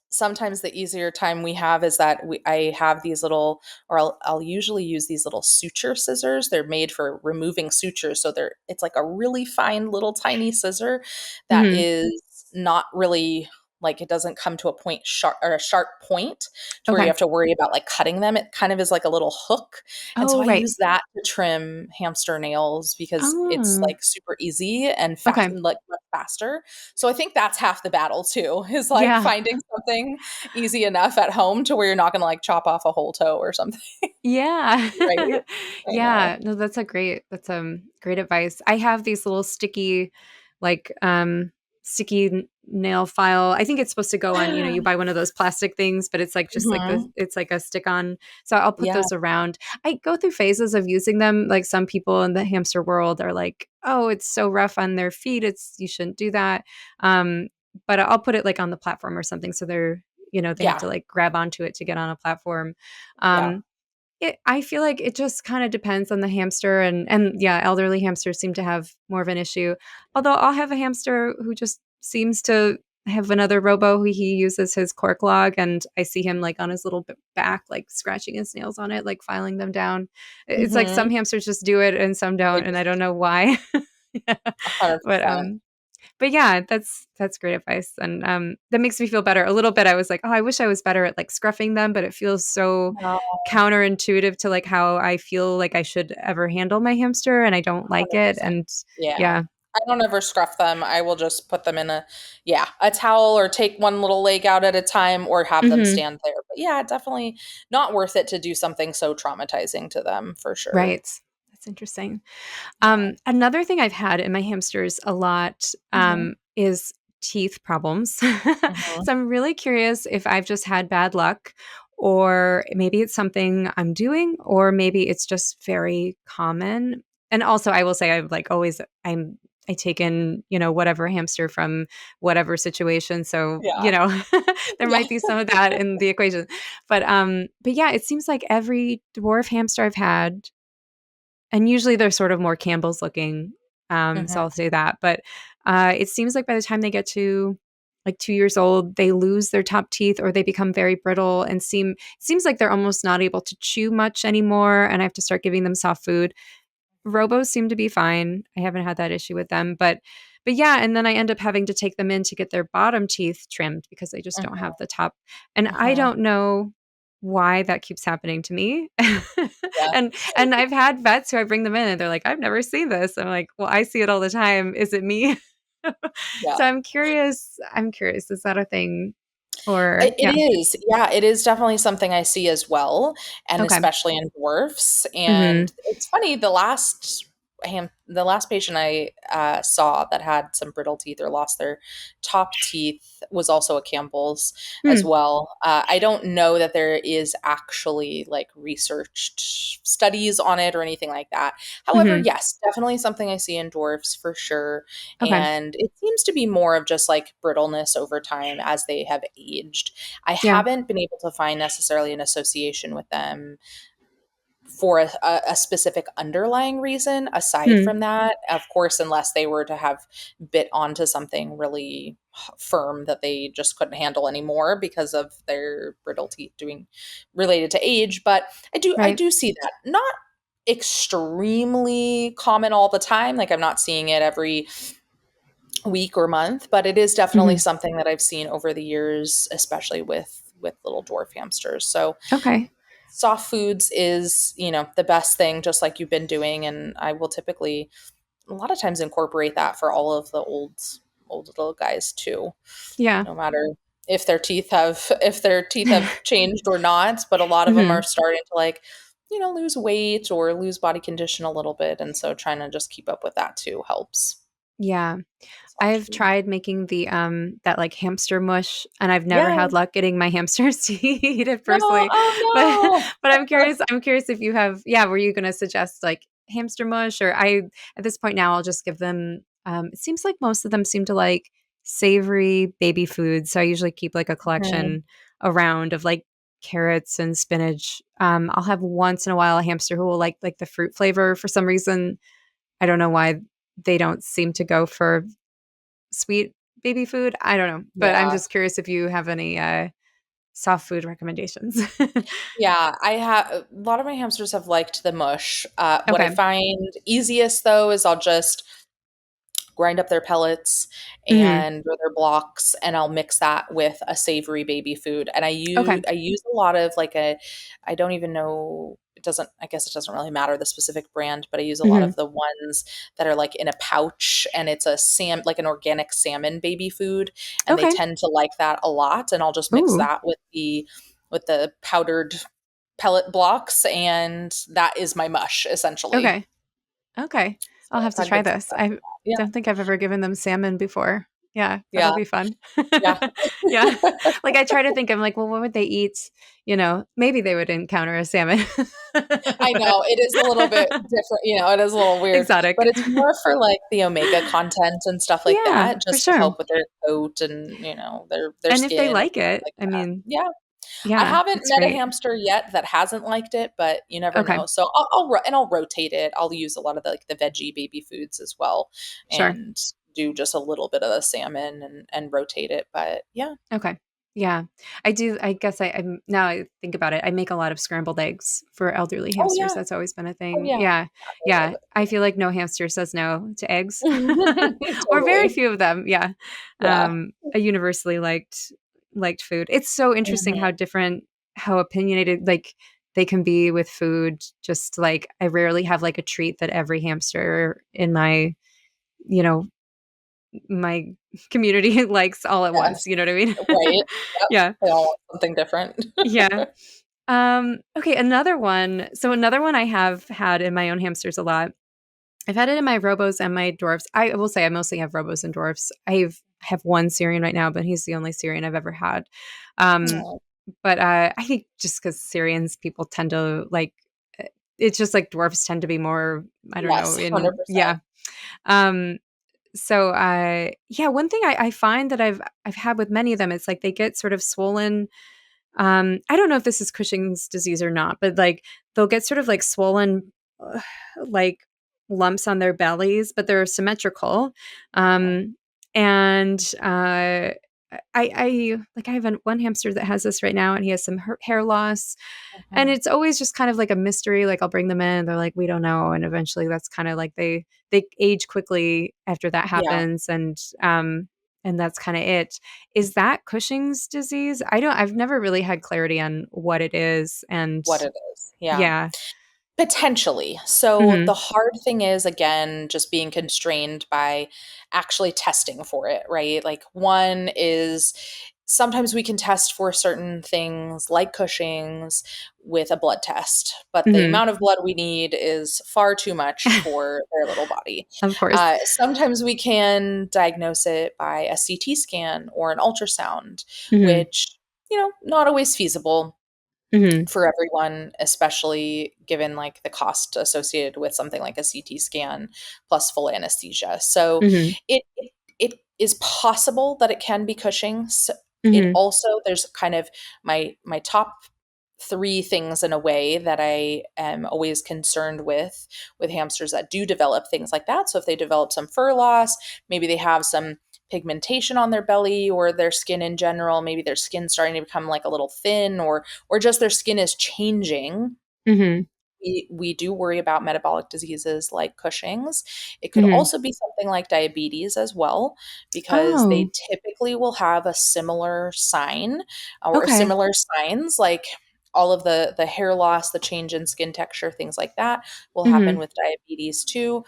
sometimes the easier time we have is that I have these little, or I'll usually use these little suture scissors. They're made for removing sutures, so it's like a really fine little tiny scissor that Hmm. is not really, like, it doesn't come to a point sharp, or a sharp point to where you Okay. have to worry about like cutting them. It kind of is like a little hook, and so Oh, I right. use that to trim hamster nails, because it's Oh, like super easy and fast, okay. like much faster. So I think that's half the battle too, is like Yeah. finding something easy enough at home to where you're not going to like chop off a whole toe or something. Yeah. Right. I know. Yeah. No, that's great advice. I have these little sticky, like sticky nail file. I think it's supposed to go on, you buy one of those plastic things, but it's like just like the Mhm. it's like a stick on. So I'll put Yeah. those around. I go through phases of using them. Like some people in the hamster world are like, "Oh, it's so rough on their feet. It's you shouldn't do that." But I'll put it like on the platform or something so they have Yeah. to like grab onto it to get on a platform. Yeah. Um I feel like it just kind of depends on the hamster and yeah, elderly hamsters seem to have more of an issue. Although I'll have a hamster who just seems to have another robo who he uses his cork log and I see him like on his little back like scratching his nails on it, like filing them down. It's like some Mhm. hamsters just do it and some They don't and I just don't know why. Yeah. But 100%. but yeah, that's great advice, and, that makes me feel better. A little bit, I was like, "Oh, I wish I was better at, like, scruffing them," but it feels so No, counterintuitive to, like, how I feel like I should ever handle my hamster, and I don't like it, 100%. and Yeah. yeah. I don't ever scruff them. I will just put them in a towel, or take one little leg out at a time, or have them Mhm. stand there. But yeah, definitely not worth it to do something so traumatizing to them, for sure. Right. That's interesting. Yeah. Another thing I've had in my hamsters a lot, Mhm. is teeth problems. Mhm. So I'm really curious if I've just had bad luck, or maybe it's something I'm doing, or maybe it's just very common. And also, I will say I've like always I take in whatever hamster from whatever situation. So Yeah. there Yeah. might be some of that in the equation. But yeah, it seems like every dwarf hamster I've had and usually they're sort of more Campbell's looking, so Mhm. I'll say that, but, it seems like by the time they get to, like, 2 years old, they lose their top teeth or they become very brittle and seems like they're almost not able to chew much anymore, and I have to start giving them soft food. Robos seem to be fine. I haven't had that issue with them, but yeah, and then I end up having to take them in to get their bottom teeth trimmed because they just don't Mhm. have the top. And I Mhm. don't know why that keeps happening to me. Yeah. And I've had vets who I bring them in and they're like, "I've never seen this." I'm like, "Well, I see it all the time. Is it me?" Yeah. So I'm curious, is that a thing? Or It yeah. is. Yeah, it is definitely something I see as well, and Okay. especially in dwarfs. Mhm. And it's funny, the last patient I saw that had some brittle teeth, or lost their top teeth, was also a Campbell's as Hmm. well. I don't know that there is actually like researched studies on it or anything like that. However, Mhm. yes, definitely something I see in dwarfs for sure. Okay. And it seems to be more of just like brittleness over time as they have aged. I Yeah. haven't been able to find necessarily an association with them for a specific underlying reason aside Hmm. from that. Of course, unless they were to have bit onto something really firm that they just couldn't handle anymore because of their brittle teeth doing related to age. But I Right. do see that. Not extremely common all the time. Like, I'm not seeing it every week or month, but it is definitely Mhm. something that I've seen over the years, especially with little dwarf hamsters. So Okay. soft foods is, the best thing, just like you've been doing. And I will typically a lot of times incorporate that for all of the old little guys too, Yeah. no matter if their teeth have changed or not, but a lot of them are Hmm. starting to like, lose weight or lose body condition a little bit, and so trying to just keep up with that too helps. Yeah. Soft I've food. tried making the that like hamster mush, and I've never Yeah. had luck getting my hamsters to eat it No. personally. But Oh but I'm curious if you have, yeah, were you going to suggest like hamster mush, or I at this point now I'll just give them it seems like most of them seem to like savory baby foods. So I usually keep like a no. collection around of like carrots and spinach. I'll have once in a while a hamster who will like the fruit flavor for some reason. I don't know why they don't seem to go for sweet baby food. I don't know, but I'm Yeah. just curious if you have any soft food recommendations. Yeah, I have a lot of my hamsters have liked the mush. What I Okay. find easiest though is I'll just grind up their pellets Hmm. and or their blocks, and I'll mix that with a savory baby food. And Okay. I use a lot of like a I don't even know, it doesn't, I guess it doesn't really matter the specific brand, but I use a lot Hmm. of the ones that are like in a pouch, and it's a like an organic salmon baby food, and they Okay. tend to like that a lot, and I'll just mix Ooh. that with the powdered pellet blocks, and that is my mush essentially. Okay. Okay. So I'll have I've to had try good this. success I with that. Yeah. don't think I've ever given them salmon before. Yeah, Yeah. that'll be fun. Yeah. Yeah. Like I try to think, I'm like, well, what would they eat? Maybe they would encounter a salmon. I know it is a little bit different, it is a little weird, Exotic. but it's more for like the omega content and stuff like Yeah, that, for just to sure. help with their coat and, their And if they skin and like things it, like I that. mean, Yeah. I yeah, haven't it's met a great. hamster yet that hasn't liked it, but you never Okay. know. So I'll rotate it. I'll use a lot of the veggie baby foods as well, Sure. and do just a little bit of the salmon and rotate it. But yeah. Okay. Yeah. I do. I guess I'm now I think about it. I make a lot of scrambled eggs for elderly Oh hamsters. yeah. That's always been a Oh thing. yeah. Yeah. I Yeah. love I feel like no hamster says no to eggs, it. or very Totally. few of them. Yeah. Yeah. A universally liked food. It's so interesting Mhm. how opinionated like they can be with food. Just like I rarely have like a treat that every hamster in you know, my community likes all at once. Yes. You know what I mean? Right. Yep. Yeah. They all want something different. Yeah. Okay, another one I have had in my own hamsters a lot. I've had it in my robos and my dwarfs. I will say I mostly have robos and dwarfs. I have one Syrian right now, but he's the only Syrian I've ever had. Um, Oh, but I think just because Syrians people tend to like, it's just like dwarfs tend to be more. I don't know. yes, 100%. Yeah. Um, yeah, one thing I find that I've had with many of them, it's like they get sort of swollen. I don't know if this is Cushing's disease or not, but like they'll get sort of like swollen, like lumps on their bellies, but they're symmetrical. Oh, Um, and I like I have one hamster that has this right now, and he has some hair loss, and mhm. it's always just kind of like a mystery. Like I'll bring them in, they're like, we don't know, and eventually that's kind of like they age quickly after that Yeah, happens, and that's kind of it. Is that Cushing's disease? I've never really had clarity on what it is, and what it is. Yeah. yeah. Potentially. So the Hmm. hard thing is, again, just being constrained by actually testing for it, right? Like, one is sometimes we can test for certain things like Cushing's with a blood test, but the Hmm. amount of blood we need is far too much for their little body. Of course. Sometimes we can diagnose it by a CT scan or an ultrasound, Hmm. which, not always feasible Hmm. for everyone, especially given like the cost associated with something like a CT scan plus full anesthesia. So Hmm. it is possible that it can be Cushing's. It Hmm. also, there's kind of my top three things in a way that I am always concerned with hamsters that do develop things like that. So if they develop some fur loss, maybe they have some pigmentation on their belly or their skin in general, maybe their skin's starting to become like a little thin, or just their skin is changing. Hmm. We do worry about metabolic diseases like Cushing's. It could Hmm. also be something like diabetes as well, because they Oh, typically will have a similar sign or okay. similar signs, like all of the hair loss, the change in skin texture, things like that will happen Hmm. with diabetes too.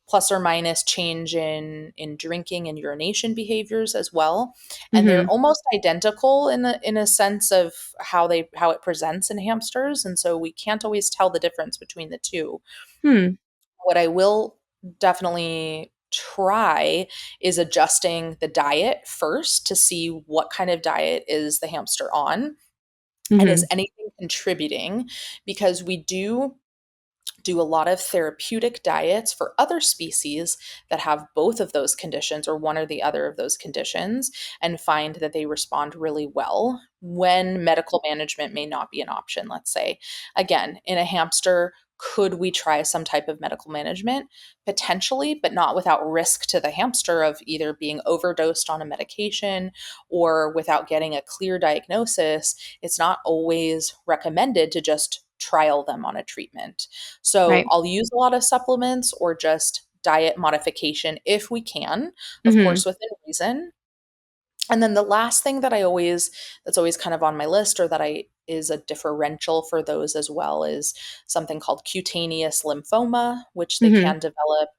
plus or minus change in drinking and urination behaviors as well. And they're Mm-hmm. almost identical in a sense of how it presents in hamsters. And so we can't always tell the difference between the two. Hmm. What I will definitely try is adjusting the diet first to see what kind of diet is the hamster on and is Mm-hmm. anything contributing, because we do a lot of therapeutic diets for other species that have both of those conditions or one or the other of those conditions, and find that they respond really well when medical management may not be an option, let's say. Again, in a hamster, could we try some type of medical management? Potentially, but not without risk to the hamster of either being overdosed on a medication or without getting a clear diagnosis. It's not always recommended to just trial them on a treatment. So Right. I'll use a lot of supplements or just diet modification if we can, of Mm-hmm. course, within reason. And then the last thing that's always kind of on my list, or that I is a differential for those as well, is something called cutaneous lymphoma, which they Mm-hmm. can develop,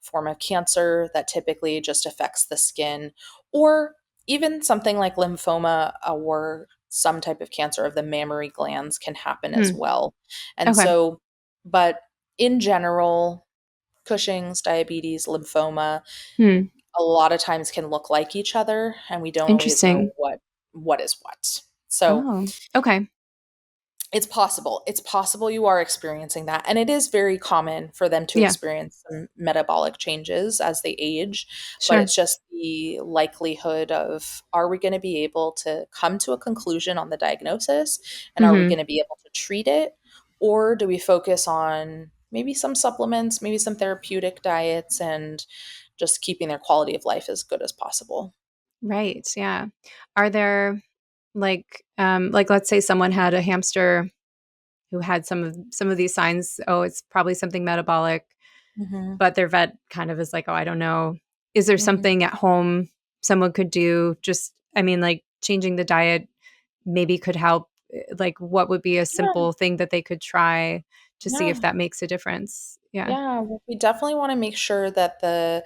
form of cancer that typically just affects the skin, or even something like lymphoma or some type of cancer of the mammary glands can happen as Hmm. well. And Okay. so, but in general, Cushing's, diabetes, lymphoma, Hmm. a lot of times can look like each other, and we don't always know Interesting. what is what. So Oh, okay. it's possible. It's possible you are experiencing that. And it is very common for them to Yeah, experience some metabolic changes as they age. But sure. it's just the likelihood of, are we going to be able to come to a conclusion on the diagnosis? And are we Mm-hmm. going to be able to treat it? Or do we focus on maybe some supplements, maybe some therapeutic diets, and just keeping their quality of life as good as possible? Right. Yeah. Are there like let's say someone had a hamster who had some of these signs, oh, it's probably something metabolic, Hmm. but their vet kind of is like, oh, I don't know. Is there Hmm. something at home someone could do? Just, I mean, like changing the diet maybe could help. Like, what would be a Yeah, simple thing that they could try to see if yeah. that makes a difference? Yeah. Yeah, well, we definitely want to make sure that the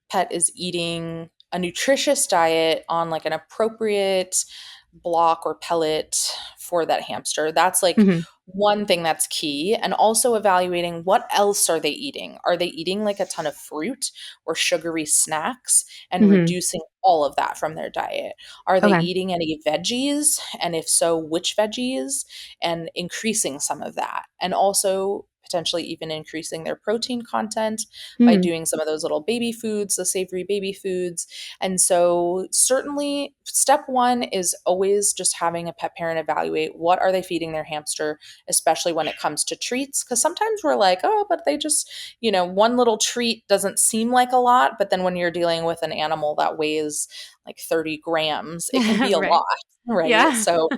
pet is eating a nutritious diet on like an appropriate block or pellet for that hamster. That's like Hmm. one thing that's key. And also evaluating what else are they eating? Are they eating like a ton of fruit or sugary snacks, and Hmm. reducing all of that from their diet? Are they Okay. eating any veggies? And if so, which veggies? And increasing some of that. And also potentially even increasing their protein content by Hmm. doing some of those little baby foods, the savory baby foods. And so certainly step one is always just having a pet parent evaluate what are they feeding their hamster, especially when it comes to treats. Because sometimes we're like, oh, but they just, one little treat doesn't seem like a lot. But then when you're dealing with an animal that weighs like 30 grams, it can be a Right. lot. Right. Yeah. So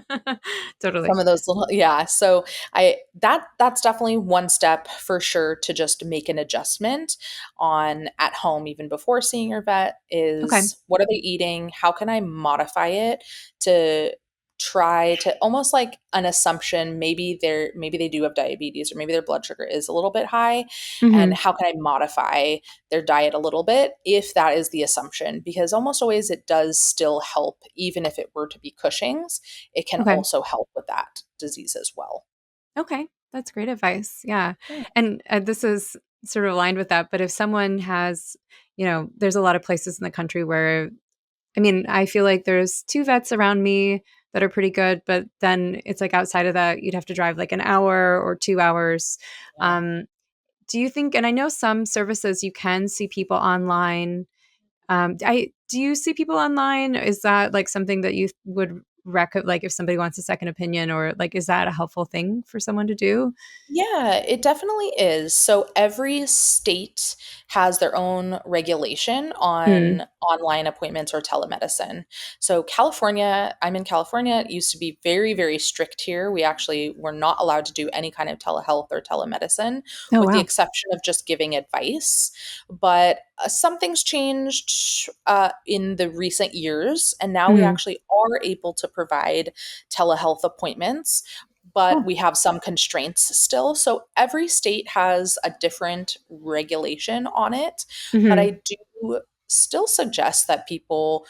Totally. some of those little, yeah, so that's definitely one step for sure, to just make an adjustment on at home even before seeing your vet, Okay. is what are they eating, how can I modify it to try to, almost like an assumption, maybe they do have diabetes, or maybe their blood sugar is a little bit high, and Hmm. how can I modify their diet a little bit if that is the assumption, because almost always it does still help. Even if it were to be Cushing's, it can Okay. also help with that disease as well. Okay. That's great advice. Yeah. Yeah. And this is sort of aligned with that. But if someone has, there's a lot of places in the country where, I mean, I feel like there's two vets around me that are pretty good, but then it's like outside of that, you'd have to drive like an hour or 2 hours. Yeah. Do you think, and I know some services you can see people online. Do you see people online? Is that like something that you would like if somebody wants a second opinion, or like, is that a helpful thing for someone to do? Yeah, it definitely is. So every state has their own regulation Mm. on online appointments or telemedicine. So California, I'm in California, it used to be very, very strict here. We actually were not allowed to do any kind of telehealth or telemedicine, Oh, with the wow. exception of just giving advice. But something's changed in the recent years, and now we Hmm. actually are able to provide telehealth appointments. but Cool. we have some constraints still. So every state has a different regulation on it. But Hmm. I do still suggest that people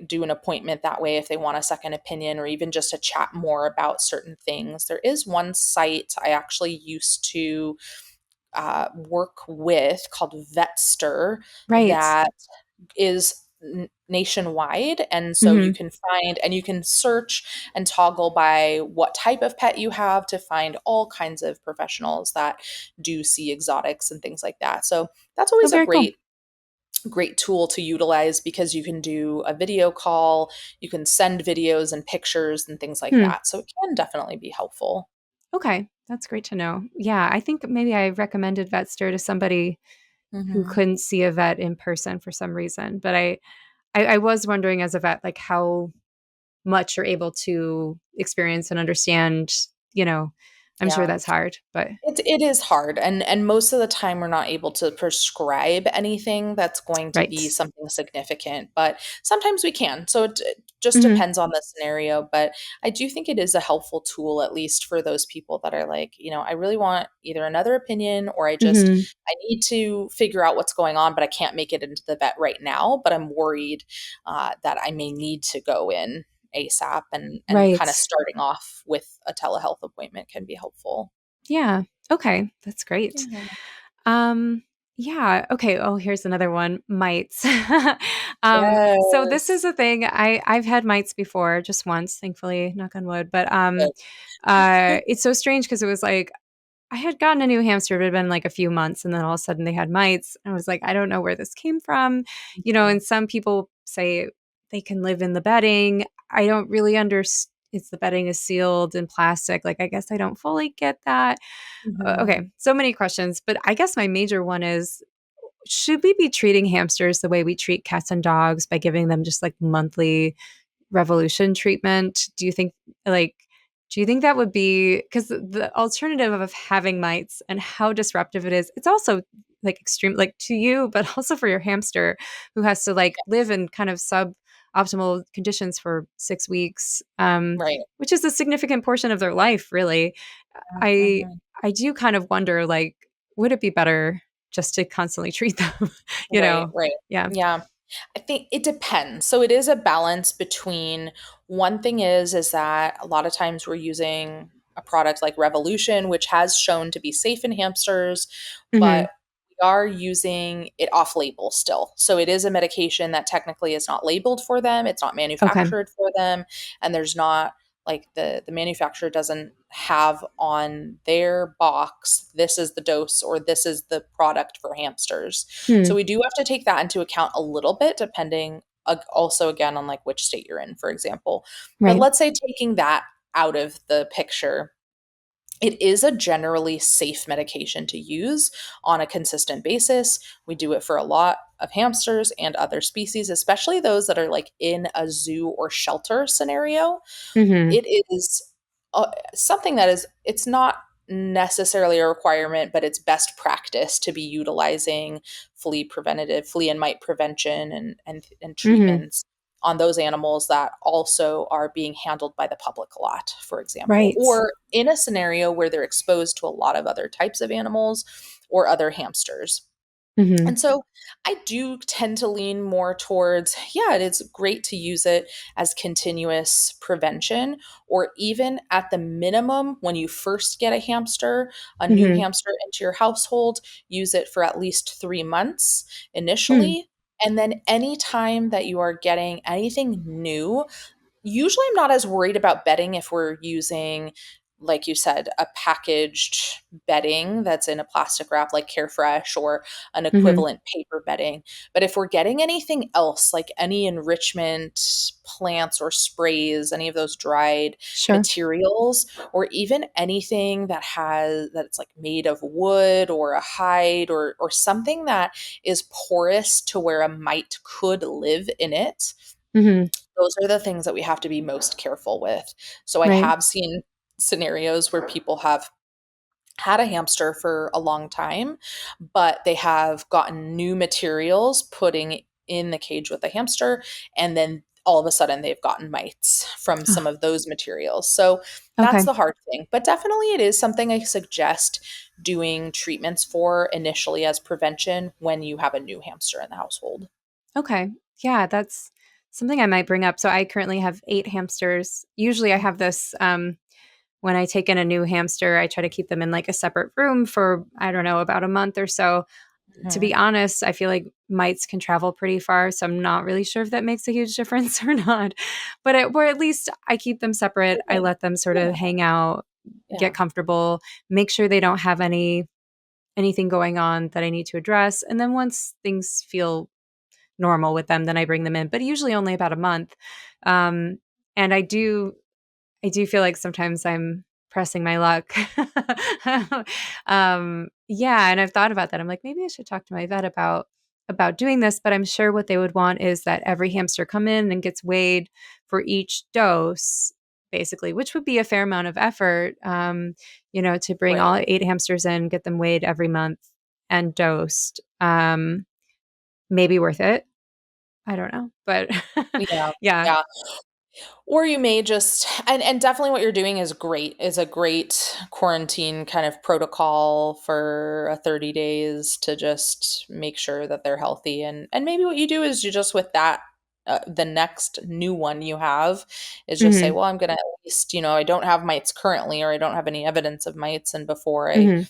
do an appointment that way if they want a second opinion or even just to chat more about certain things. There is one site I actually used to work with called Vetster Right. that is nationwide, and so you Hmm. can find and you can search and toggle by what type of pet you have to find all kinds of professionals that do see exotics and things like that. So that's Oh, always a very cool. great tool to utilize because you can do a video call, you can send videos and pictures and things like Hmm. that, so it can definitely be helpful. Okay. That's great to know. Yeah. I think maybe I recommended Vetster to somebody who Hmm. couldn't see a vet in person for some reason. But I was wondering as a vet, like how much you're able to experience and understand, you know, I'm sure Yeah. that's hard, but It is hard, and most of the time we're not able to prescribe anything that's going to be right. something significant, but sometimes we can. So it just Hmm. depends on the scenario, but I do think it is a helpful tool, at least for those people that are like, I really want either another opinion or Hmm. I need to figure out what's going on, but I can't make it into the vet right now, but I'm worried that I may need to go in ASAP, and Right. kind of starting off with a telehealth appointment can be helpful. Yeah. Okay. That's great. Yeah. Um, yeah. Okay. Oh, here's another one. Mites. So this is Yes. a thing. I've had mites before, just once, thankfully, knock on wood. But Good. it's so strange because it was like I had gotten a new hamster. It had been like a few months, and then all of a sudden they had mites. I was like, I don't know where this came from, Mhm. and some people say they can live in the bedding. I don't really understand. It's the bedding is sealed in plastic. Like, I guess I don't fully get that. Mhm. Okay, so many questions, but I guess my major one is should we be treating hamsters the way we treat cats and dogs by giving them just like monthly revolution treatment? Like do you think that would be because the alternative of having mites and how disruptive it is, it's also like extreme like to you, but also for your hamster who has to like live in kind of suboptimal conditions for 6 weeks, Right. which is a significant portion of their life, really. I Mhm. I do kind of wonder, like, would it be better just to constantly treat them? you Right, know? right. Yeah. Yeah. I think it depends. So it is a balance between one thing is that a lot of times we're using a product like Revolution, which has shown to be safe in hamsters, Mhm. but we are using it off label still. So it is a medication that technically is not labeled for them, it's not Okay. manufactured for them, and there's not like the manufacturer doesn't have on their box this is the dose or this is the product for hamsters. Hmm. So we do have to take that into account a little bit, depending also again on like which state you're in, for example. But Right. let's say taking that out of the picture, it is a generally safe medication to use on a consistent basis. We do it for a lot of hamsters and other species, especially those that are like in a zoo or shelter scenario. Mhm. It is something that is it's not necessarily a requirement, but it's best practice to be utilizing flea and mite prevention and Mhm. treatments on those animals that also are being handled by the public a lot, for example, Right. or in a scenario where they're exposed to a lot of other types of animals or other hamsters. Mhm. And so I do tend to lean more towards, yeah, it is great to use it as continuous prevention, or even at the minimum, when you first get a new Mhm. hamster into your household, use it for at least 3 months Hmm. initially. And then anytime that you are getting anything new, usually I'm not as worried about bedding if we're using, like you said, a packaged bedding that's in a plastic wrap like Carefresh or an Mhm. equivalent paper bedding. But if we're getting anything else, like any enrichment plants or sprays, any of those dried Sure. materials, or even anything that it's like made of wood or a hide or something that is porous to where a mite could live in it, Mhm. those are the things that we have to be most careful with. So I Right. have seen scenarios where people have had a hamster for a long time, but they have gotten new materials putting in the cage with the hamster, and then all of a sudden they've gotten mites from some of those materials. So that's Okay. the hard thing. But definitely it is something I suggest doing treatments for initially as prevention when you have a new hamster in the household. Okay. Yeah, that's something I might bring up. So I currently have 8 hamsters. Usually I have this when I take in a new hamster, I try to keep them in like a separate room for, I don't know, about a month or so. To be Mhm. honest, I feel like mites can travel pretty far, so I'm not really sure if that makes a huge difference or not. But or at least I keep them separate. I Okay. let them sort Yeah. of hang out, get Yeah. comfortable, make sure they don't have anything going on that I need to address. And then once things feel normal with them, then I bring them in, but usually only about a month. Um, and I do feel like sometimes I'm pressing my luck. Yeah, and I've thought about that. I'm like, maybe I should talk to my vet about doing this, but I'm sure what they would want is that every hamster come in and gets weighed for each dose, basically, which would be a fair amount of effort. To bring Right. all 8 hamsters in, get them weighed every month and dosed. Maybe worth it. I don't know, but Yeah. yeah. Yeah. Or you may just and definitely what you're doing is great, is a great quarantine kind of protocol for a 30 days to just make sure that they're healthy. And maybe what you do is you just with that the next new one you have is just say, Hmm. well, I'm going to at least, I don't have mites currently, or I don't have any evidence of mites. And before I Hmm.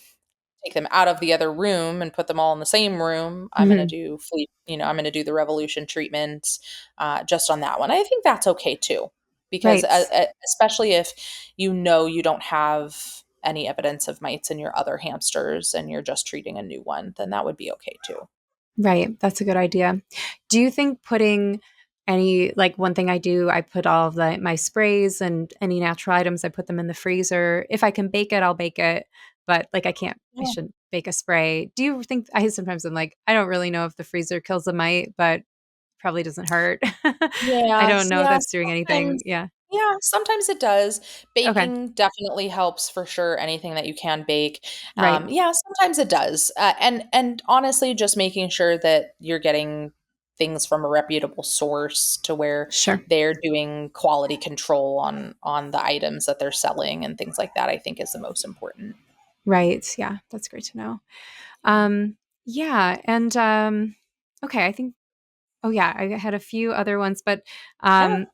take them out of the other room and put them all in the same room, I'm going to Hmm. do flea, I'm going to do the revolution treatment just on that one. I think that's okay too, because Right. especially if you don't have any evidence of mites in your other hamsters and you're just treating a new one, then that would be okay too. Right. That's a good idea. Do you think putting like one thing I do, I put all of my sprays and any natural items, I put them in the freezer. If I can bake it, I'll bake it. But like I Yeah. shouldn't bake a spray. Do you think I sometimes I'm like, I don't really know if the freezer kills a mite, but probably doesn't hurt. I Yeah, don't know if yeah, that's doing anything. sometimes Yeah. yeah, sometimes it does. Okay. Baking definitely helps for sure, anything that you can bake. Right. Yeah, sometimes it does. And honestly, just making sure that you're getting things from a reputable source to where Sure. they're doing quality control on the items that they're selling and things like that, I think is the most important. Right. Yeah. That's great to know. Yeah. Yeah. And okay, I think oh yeah, I had a few other ones, Yeah. um,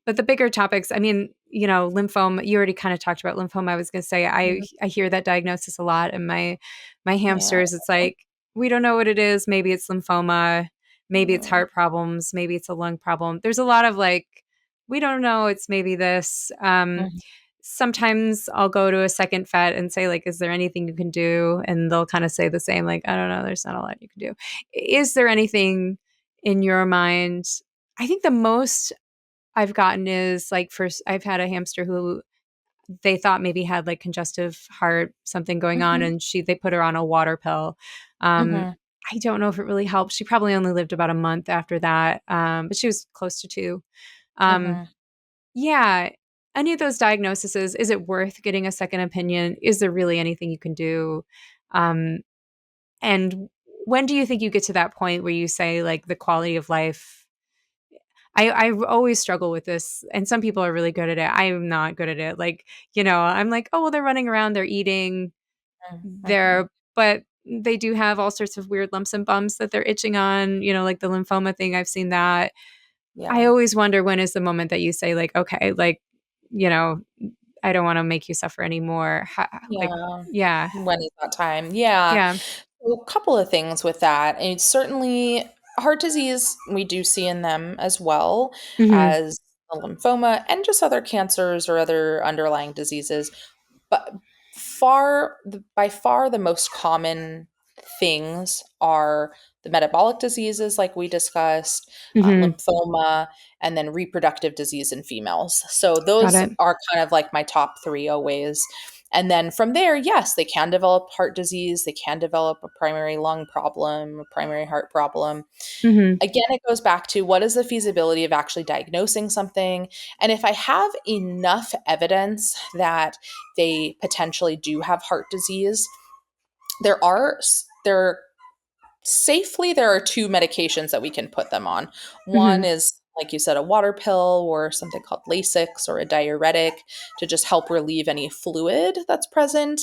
but the bigger topics. I mean, lymphoma. You already kind of talked about lymphoma. I was going to say Mhm. I hear that diagnosis a lot, and my Yeah. hamsters. It's like we don't know what it is. Maybe it's lymphoma. Maybe it's Mhm. heart problems. Maybe it's a lung problem. There's a lot of like we don't know. It's maybe this. Mhm. Sometimes I'll go to a second vet and say like, is there anything you can do? And they'll kind of say the same, like, I don't know. There's not a lot you can do. Is there anything in your mind? I think the most I've gotten is like first I've had a hamster who they thought maybe had like congestive heart something going on Mhm. and they put her on a water pill. Um Mhm. I don't know if it really helped. She probably only lived about a month after that. But she was close to 2. Um Mhm. yeah, any of those diagnoses, is it worth getting a second opinion? Is there really anything you can do? Um and when do you think you get to that point where you say like the quality of life I always struggle with this, and some people are really good at it. I'm not good at it. Like, I'm like, oh well, they're running around, they're eating, Mhm. but they do have all sorts of weird lumps and bumps that they're itching on. Like the lymphoma thing. I've seen that. I Yeah. always wonder when is the moment that you say like, okay, like, you know, I don't want to make you suffer anymore. Like, Yeah. yeah, When is that time? Yeah. yeah, So a couple of things with that. And certainly heart disease we do see in them as well hmm, as the lymphoma and just other cancers or other underlying diseases. But by far the most common things are the metabolic diseases like we discussed, hmm, lymphoma, and then reproductive disease in females. So got those it. are kind of like my top three always. And then from there, yes, they can develop heart disease, they can develop a primary lung problem, a primary heart problem. Hmm. Again, it goes back to what is the feasibility of actually diagnosing something? And if I have enough evidence that they potentially do have heart disease, there are there safely there are two medications that we can put them on. One Hmm. is like you said, a water pill or something called Lasix or a diuretic to just help relieve any fluid that's present.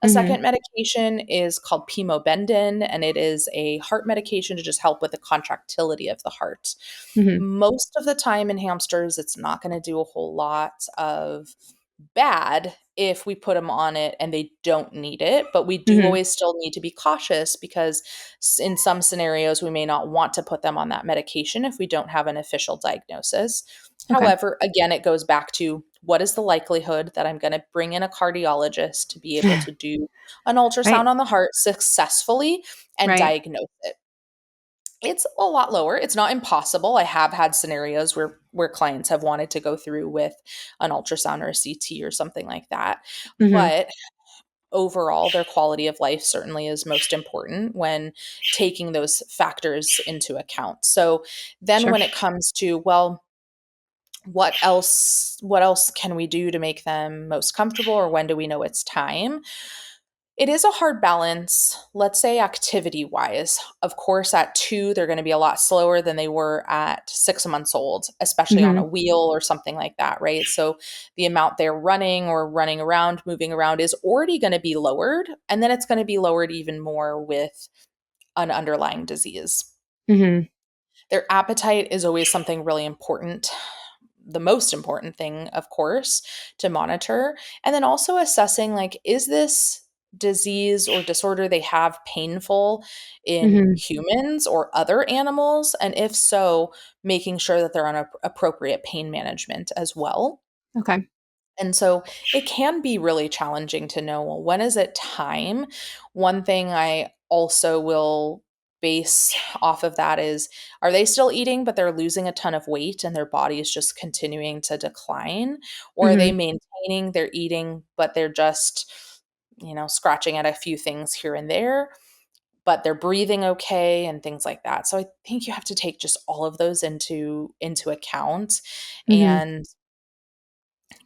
A Mm-hmm. second medication is called pimobendin, and it is a heart medication to just help with the contractility of the heart. Mm-hmm. Most of the time in hamsters, it's not going to do a whole lot of bad if we put them on it and they don't need it, but we do Mm-hmm. always still need to be cautious because in some scenarios we may not want to put them on that medication if we don't have an official diagnosis. Okay. However, again, it goes back to what is the likelihood that I'm going to bring in a cardiologist to be able to do an ultrasound Right. on the heart successfully and Right. diagnose it. It's a lot lower. It's not impossible. I have had scenarios where clients have wanted to go through with an ultrasound or a CT or something like that. Mm-hmm. But overall, their quality of life certainly is most important when taking those factors into account. So then Sure. when it comes to, well, what else can we do to make them most comfortable, or when do we know it's time? It is a hard balance, let's say activity wise. Of course, at 2, they're going to be a lot slower than they were at 6 months old, especially on Mm-hmm. a wheel or something like that, right? So the amount they're running or running around, moving around is already going to be lowered. And then it's going to be lowered even more with an underlying disease. Mm-hmm. Their appetite is always something really important, the most important thing, of course, to monitor. And then also assessing, like, is this disease or disorder they have painful in Mm-hmm. humans or other animals? And if so, making sure that they're on appropriate pain management as well. Okay. And so it can be really challenging to know, well, when is it time? One thing I also will base off of that is, are they still eating, but they're losing a ton of weight and their body is just continuing to decline? Or are they Mm-hmm. maintaining their eating, but they're just, scratching at a few things here and there, but they're breathing okay and things like that. So I think you have to take just all of those into account. Mm-hmm. And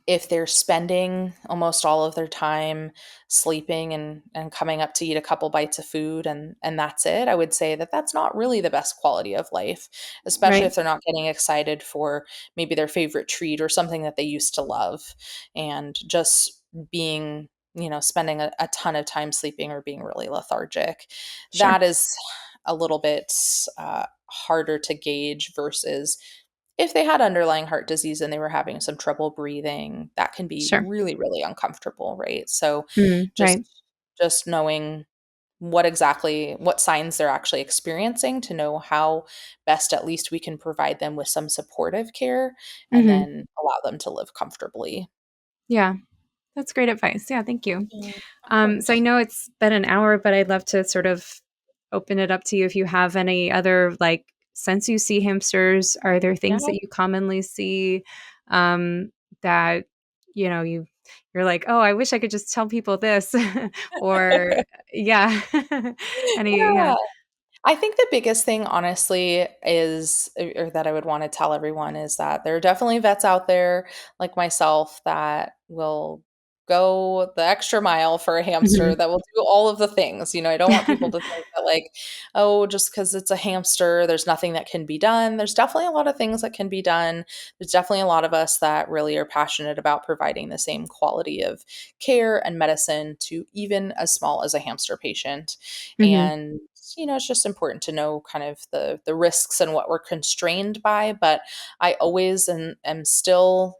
if they're spending almost all of their time sleeping and coming up to eat a couple bites of food and that's it, I would say that that's not really the best quality of life, especially Right. if they're not getting excited for maybe their favorite treat or something that they used to love, and just being, spending a ton of time sleeping or being really lethargic. Sure. That is a little bit harder to gauge versus if they had underlying heart disease and they were having some trouble breathing, that can be Sure. really, really uncomfortable, right? So Mm, just right. just knowing what signs they're actually experiencing to know how best at least we can provide them with some supportive care and Mm-hmm. then allow them to live comfortably. Yeah. That's great advice. Yeah. Thank you. Yeah, of So I course. know it's been an hour, but I'd love to sort of open it up to you if you have any other, like, since you see hamsters, are there Yeah. things that you commonly see um, that, you're like, oh, I wish I could just tell people this, or yeah, any, yeah. Yeah. I think the biggest thing, honestly, is or that I would want to tell everyone is that there are definitely vets out there like myself that will go the extra mile for a hamster, Mhm. that will do all of the things. I don't want people to think that, like, oh, just because it's a hamster, there's nothing that can be done. There's definitely a lot of things that can be done. There's definitely a lot of us that really are passionate about providing the same quality of care and medicine to even as small as a hamster patient. Mhm. And it's just important to know kind of the risks and what we're constrained by, but I always am still,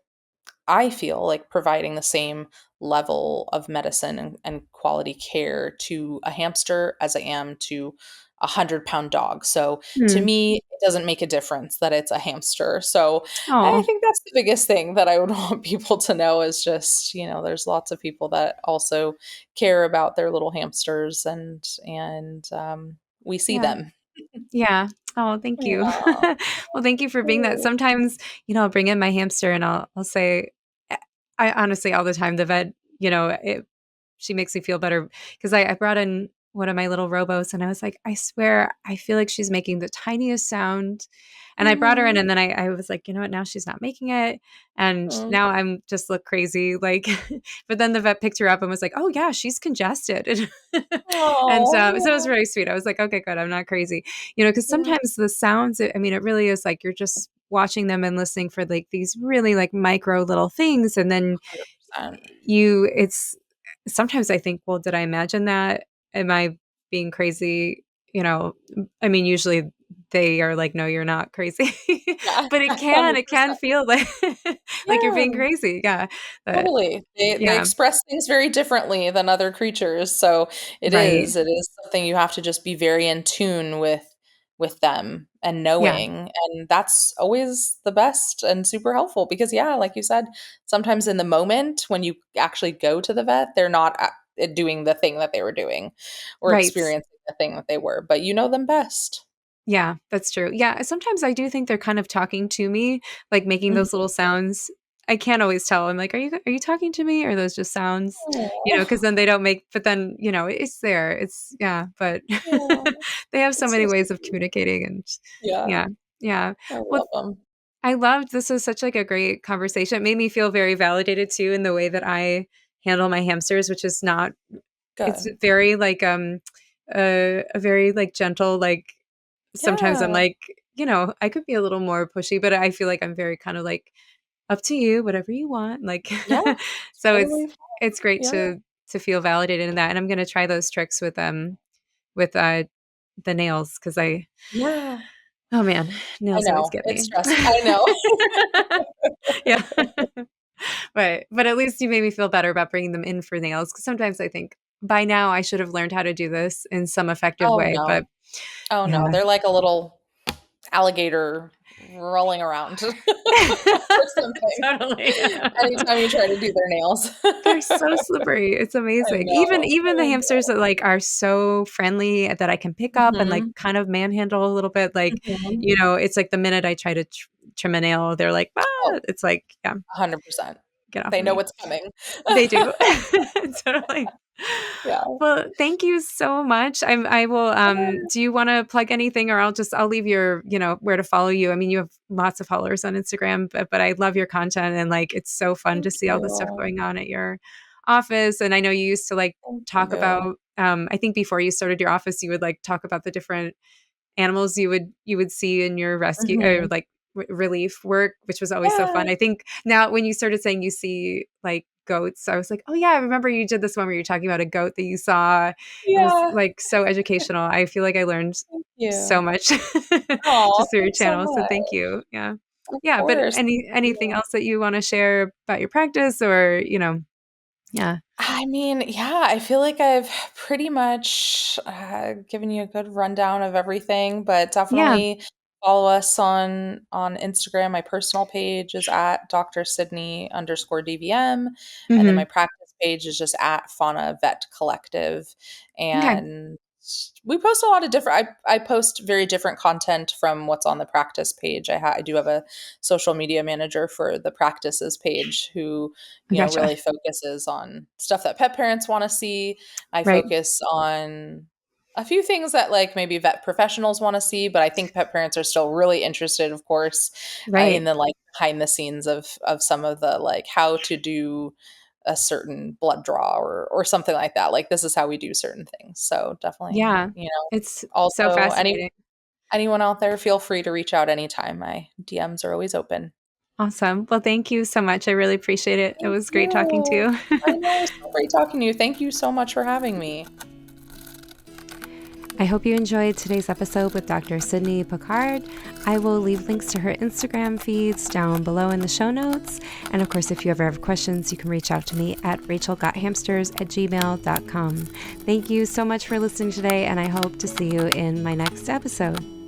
I feel like, providing the same level of medicine and quality care to a hamster as I am to 100-pound dog. So to Mm. me, it doesn't make a difference that it's a hamster. So I Oh, think that's the biggest thing that I would want people to know is just, there's lots of people that also care about their little hamsters, and we see yeah. them. Yeah. Oh, thank you. Yeah. Well, thank you for being that. Sometimes, I'll bring in my hamster and I'll say, I honestly, all the time, the vet, she makes me feel better because I brought in one of my little robos and I was like, I swear, I feel like she's making the tiniest sound. And I brought her in Mhm. and then I was like, you know what? Now she's not making it. And Mm. now I'm just look crazy. Like, but then the vet picked her up and was like, oh, yeah, she's congested. And so it was Aw, really sweet. I was like, okay, good. I'm not crazy. Because yeah. sometimes the sounds, it really is like you're just watching them and listening for like these really like micro little things. And then 100%. it's sometimes I think, well, did I imagine that? Am I being crazy? I mean, usually they are like, no, you're not crazy. Yeah, But it can 100%. feel like like you're being Yeah. crazy. Yeah. But Totally. They yeah. express things very differently than other creatures, so Right. it is something you have to just be very in tune with them and Yeah. knowing, and that's always the best and super helpful because, yeah, like you said, sometimes in the moment when you actually go to the vet, they're not doing the thing that they were doing or Right. experiencing the thing that they were, but you know them best. Yeah, that's true. Yeah, sometimes I do think they're kind of talking to me, like making those Mhm. little sounds. I can't always tell. I'm like, are you talking to me or are those just sounds? Because Aw. then they don't make but then, it's there. It's yeah, but Yeah, they have so it's so many ways of sweet. communicating and Yeah, yeah. Yeah. I Well, love them. I loved this was such like a great conversation. It made me feel very validated too in the way that I handle my hamsters, which is not it's Good. very like a very like gentle like sometimes I'm Yeah. like, I could be a little more pushy, but I feel like I'm very kind of like up to you, whatever you want. Like Yeah, so totally fine. it's great Yeah. to feel validated in that. And I'm gonna try those tricks with the nails because I Yeah. oh man, I nails always know, get it's me. stressful. I know. Yeah. But at least you made me feel better about bringing them in for nails because sometimes I think by now I should have learned how to do this in some effective Oh, way, no. but Oh, no, yeah. they're like a little alligator rolling around or something Totally. anytime you try to do their nails. They're so slippery. It's I amazing. know. Even the I hamsters that, like, are so friendly that I can pick up and, like, Mhm. kind of manhandle a little bit, like, Mhm. it's like the minute I try to trim a nail, they're like, "Ah!" Oh, It's like, yeah, 100%. "Get off They of know me." what's coming. They do. Totally. Yeah. Well, thank you so much. I will, do you wanna plug anything or I'll leave your where to follow you. I mean, you have lots of followers on Instagram, but I love your content and, like, it's so fun to Thank see all the stuff you. going on at your office, and I know you used to, like, Thank talk you. about, I think before you started your office, you would, like, talk about the different animals you would see in your rescue or Mhm. like relief work, which was always so Yeah. fun. I think now when you started saying you see like goats, I was like, oh yeah, I remember you did this one where you're talking about a goat that you saw. It was Yeah. like so educational. I feel like I learned Thank you. so much Aw, just through your thanks so channel. So much. thank you. Yeah. Of Yeah. But course. Thank anything you. else that you want to share about your practice or, yeah. I mean, yeah, I feel like I've pretty much given you a good rundown of everything, but Yeah. definitely follow us on Instagram. My personal page is at Dr. Sydney underscore DVM, and then my Hmm. practice page is just at Fauna Vet Collective. Okay. And we post a lot of different. I post very different content from what's on the practice page. I do have a social media manager for the practices page who Gotcha. really focuses on stuff that pet parents want to see. I Right. focus on a few things that like maybe vet professionals want to see, but I think pet parents are still really interested, of course, in Right. the like behind the scenes of some of the like how to do a certain blood draw or something like that. Like this is how we do certain things. So definitely, Yeah. It's so also fascinating. anyone out there, feel free to reach out anytime. My DMs are always open. Awesome. Well, thank you so much. I really appreciate it. It Thank was great talking to you. you. I know, it was so great talking to you. Thank you so much for having me. I hope you enjoyed today's episode with Dr. Sydney Pokard. I will leave links to her Instagram feeds down below in the show notes. And of course, if you ever have questions, you can reach out to me at rachelgothamsters@gmail.com. Thank you so much for listening today, and I hope to see you in my next episode.